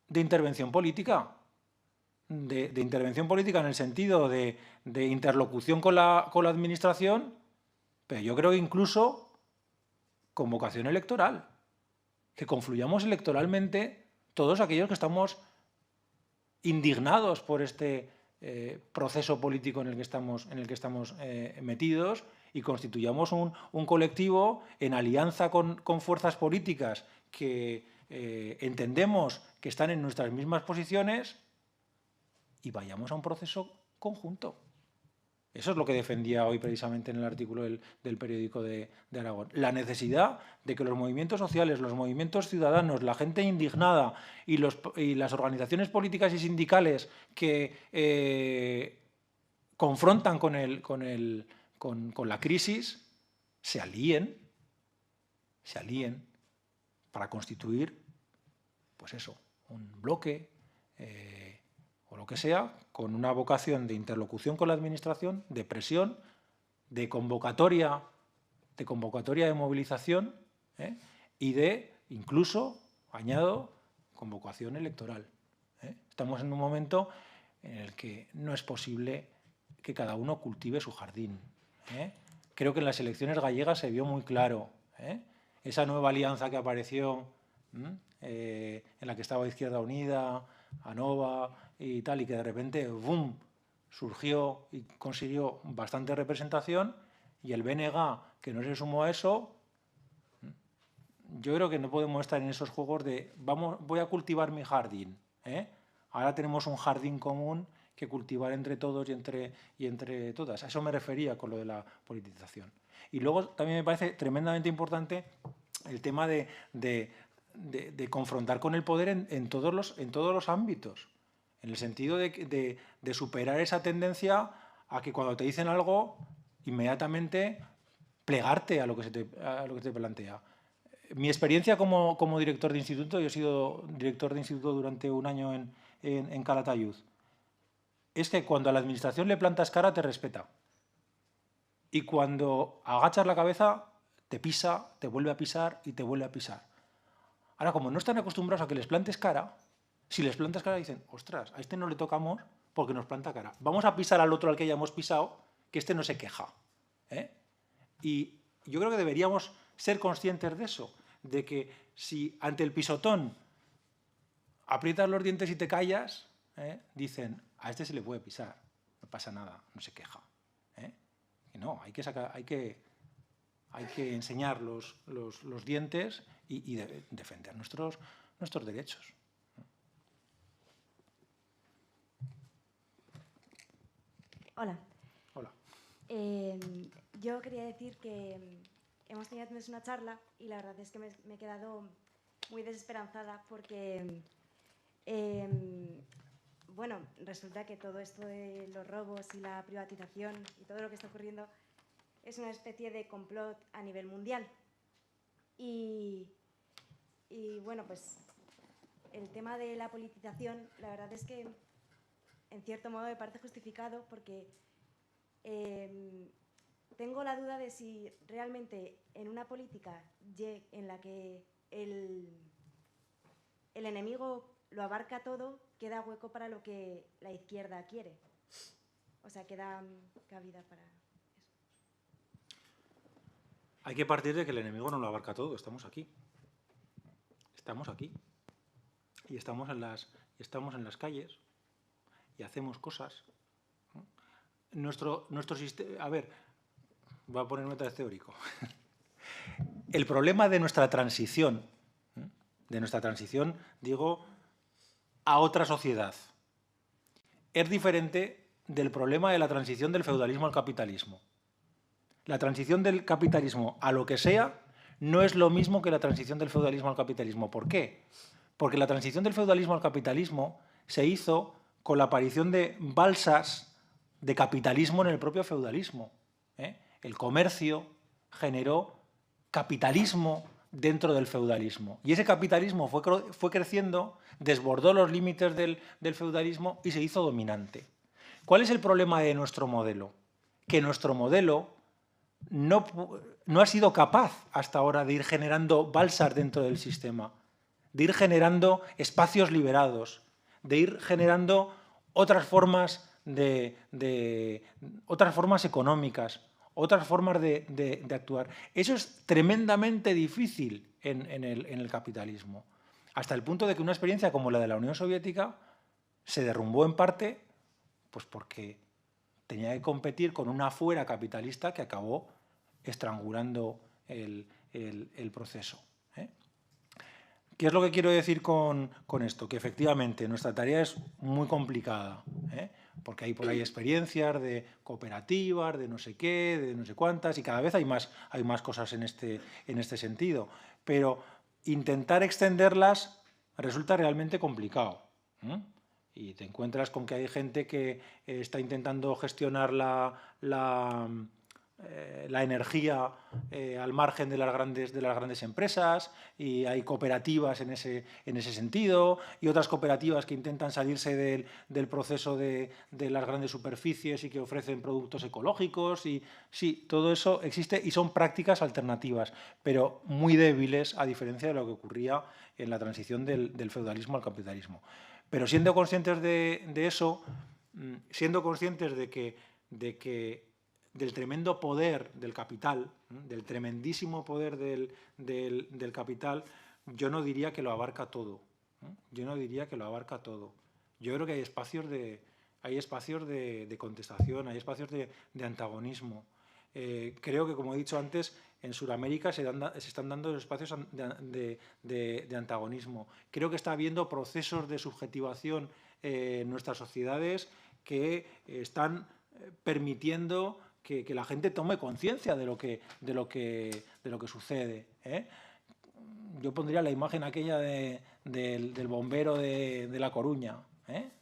de intervención política. De intervención política en el sentido de interlocución con la administración, pero yo creo que incluso convocación electoral, que confluyamos electoralmente todos aquellos que estamos indignados por este proceso político en el que estamos metidos y constituyamos un colectivo en alianza con fuerzas políticas que entendemos que están en nuestras mismas posiciones y vayamos a un proceso conjunto. Eso es lo que defendía hoy precisamente en el artículo del periódico de Aragón. La necesidad de que los movimientos sociales, los movimientos ciudadanos, la gente indignada y las organizaciones políticas y sindicales que confrontan con la crisis se alíen para constituir, pues eso, un bloque o lo que sea, con una vocación de interlocución con la administración, de presión, de convocatoria de movilización y de, incluso, añado, convocación electoral. Estamos en un momento en el que no es posible que cada uno cultive su jardín. Creo que en las elecciones gallegas se vio muy claro esa nueva alianza que apareció, en la que estaba Izquierda Unida, ANOVA y tal, y que de repente, ¡boom!, surgió y consiguió bastante representación, y el BNG, que no se sumó a eso, yo creo que no podemos estar en esos juegos de voy a cultivar mi jardín. Ahora tenemos un jardín común que cultivar entre todos y entre todas. A eso me refería con lo de la politización. Y luego también me parece tremendamente importante el tema de confrontar con el poder en todos los ámbitos, en el sentido de superar esa tendencia a que cuando te dicen algo, inmediatamente plegarte a lo que se te plantea. Mi experiencia como director de instituto, yo he sido director de instituto durante un año en Calatayud, es que cuando a la administración le plantas cara te respeta, y cuando agachas la cabeza te pisa, te vuelve a pisar y te vuelve a pisar. Ahora, como no están acostumbrados a que les plantes cara, si les plantas cara dicen, ostras, a este no le tocamos porque nos planta cara. Vamos a pisar al otro al que ya hemos pisado, que este no se queja. Y yo creo que deberíamos ser conscientes de eso, de que si ante el pisotón aprietas los dientes y te callas, dicen, a este se le puede pisar, no pasa nada, no se queja. Y no, hay que enseñar los dientes y defender nuestros derechos. Hola. Hola. Yo quería decir que hemos tenido antes una charla y la verdad es que me he quedado muy desesperanzada porque, bueno, resulta que todo esto de los robos y la privatización y todo lo que está ocurriendo es una especie de complot a nivel mundial. Y bueno, pues el tema de la politización, la verdad es que en cierto modo me parece justificado porque tengo la duda de si realmente en una política en la que el enemigo lo abarca todo, queda hueco para lo que la izquierda quiere. O sea, queda cabida para eso. Hay que partir de que el enemigo no lo abarca todo. Estamos aquí. Estamos aquí. Y estamos en las calles. Y hacemos cosas. Nuestro sistema... A ver, voy a ponerme otra vez teórico. El problema de nuestra transición, digo, a otra sociedad, es diferente del problema de la transición del feudalismo al capitalismo. La transición del capitalismo a lo que sea no es lo mismo que la transición del feudalismo al capitalismo. ¿Por qué? Porque la transición del feudalismo al capitalismo se hizo con la aparición de balsas de capitalismo en el propio feudalismo. El comercio generó capitalismo dentro del feudalismo. Y ese capitalismo fue creciendo, desbordó los límites del feudalismo y se hizo dominante. ¿Cuál es el problema de nuestro modelo? Que nuestro modelo no ha sido capaz hasta ahora de ir generando balsas dentro del sistema, de ir generando espacios liberados, de ir generando otras formas otras formas económicas, otras formas de actuar. Eso es tremendamente difícil en el capitalismo, hasta el punto de que una experiencia como la de la Unión Soviética se derrumbó en parte pues porque tenía que competir con una fuera capitalista que acabó estrangulando el proceso. ¿Qué es lo que quiero decir con esto? Que efectivamente nuestra tarea es muy complicada, porque hay por ahí experiencias de cooperativas, de no sé qué, de no sé cuántas, y cada vez hay más cosas en este sentido. Pero intentar extenderlas resulta realmente complicado. Y te encuentras con que hay gente que está intentando gestionar la energía al margen de las grandes empresas, y hay cooperativas en ese sentido, y otras cooperativas que intentan salirse del proceso de las grandes superficies y que ofrecen productos ecológicos. Y sí, todo eso existe y son prácticas alternativas, pero muy débiles a diferencia de lo que ocurría en la transición del feudalismo al capitalismo. Pero siendo conscientes de eso, siendo conscientes de que del tremendo poder del capital, del tremendísimo poder del capital, yo no diría que lo abarca todo. Yo no diría que lo abarca todo. Yo creo que hay espacios de contestación, hay espacios de antagonismo. Creo que, como he dicho antes, en Sudamérica se están dando espacios de antagonismo. Creo que está habiendo procesos de subjetivación en nuestras sociedades que están permitiendo que la gente tome conciencia de lo que sucede. Yo pondría la imagen aquella del bombero de La Coruña,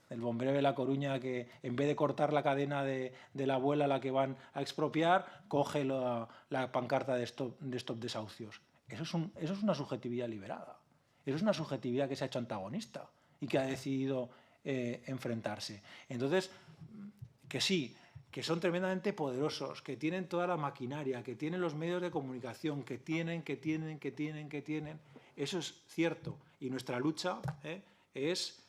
el bombero de La Coruña, que en vez de cortar la cadena de la abuela a la que van a expropiar, coge la pancarta de stop desahucios. Eso es una subjetividad liberada. Eso es una subjetividad que se ha hecho antagonista y que ha decidido enfrentarse. Entonces, que sí, que son tremendamente poderosos, que tienen toda la maquinaria, que tienen los medios de comunicación, que tienen. Eso es cierto. Y nuestra lucha es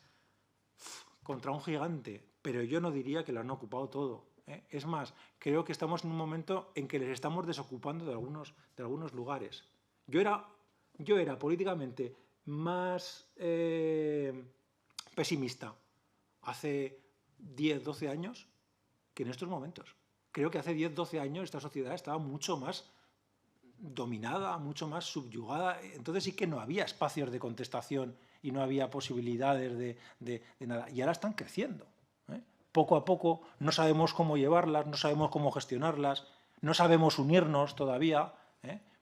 contra un gigante, pero yo no diría que lo han ocupado todo. Es más, creo que estamos en un momento en que les estamos desocupando de algunos lugares. Yo era políticamente más pesimista hace 10, 12 años que en estos momentos. Creo que hace 10, 12 años esta sociedad estaba mucho más dominada, mucho más subyugada. Entonces sí que no había espacios de contestación y no había posibilidades de nada. Y ahora están creciendo. Poco a poco no sabemos cómo llevarlas, no sabemos cómo gestionarlas, no sabemos unirnos todavía,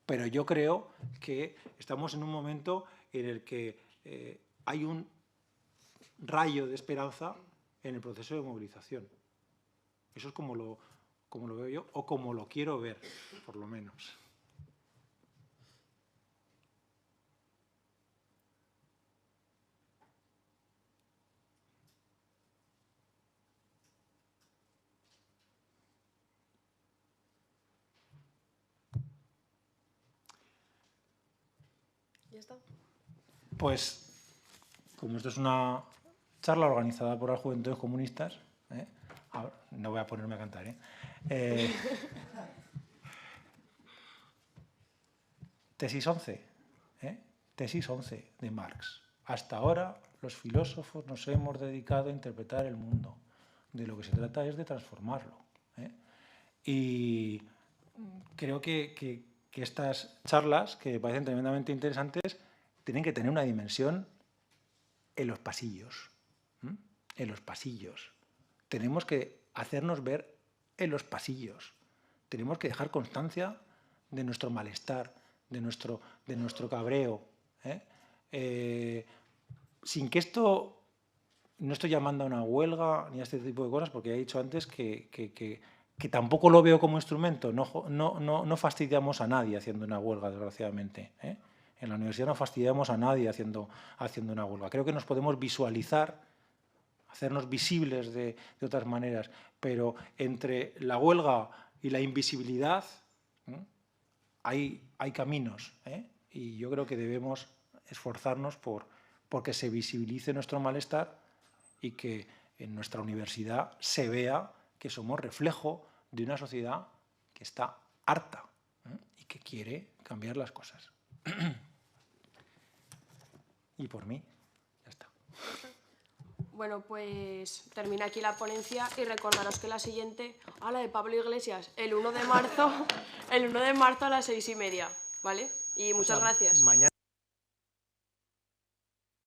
pero yo creo que estamos en un momento en el que hay un rayo de esperanza en el proceso de movilización. Eso es como lo veo yo, o como lo quiero ver, por lo menos. ¿Ya está? Pues, como esto es una charla organizada por las Juventudes Comunistas, no voy a ponerme a cantar, Tesis 11, Tesis 11 de Marx. Hasta ahora los filósofos nos hemos dedicado a interpretar el mundo. De lo que se trata es de transformarlo. Y creo que estas charlas, que me parecen tremendamente interesantes, tienen que tener una dimensión en los pasillos. En los pasillos. Tenemos que hacernos ver en los pasillos. Tenemos que dejar constancia de nuestro malestar, de nuestro cabreo. Sin que esto no estoy llamando a una huelga ni a este tipo de cosas, porque he dicho antes que tampoco lo veo como instrumento. No fastidiamos a nadie haciendo una huelga, desgraciadamente, ¿eh? En la universidad no fastidiamos a nadie haciendo una huelga. Creo que nos podemos visualizar, hacernos visibles de otras maneras, pero entre la huelga y la invisibilidad, ¿eh? hay caminos, ¿eh? Y yo creo que debemos esforzarnos por que se visibilice nuestro malestar y que en nuestra universidad se vea que somos reflejo de una sociedad que está harta, ¿eh? Y que quiere cambiar las cosas. Y por mí, ya está. Bueno, pues termina aquí la ponencia y recordaros que la siguiente, la de Pablo Iglesias, el 1 de marzo a las 6:30, ¿vale? Y muchas gracias. Mañana.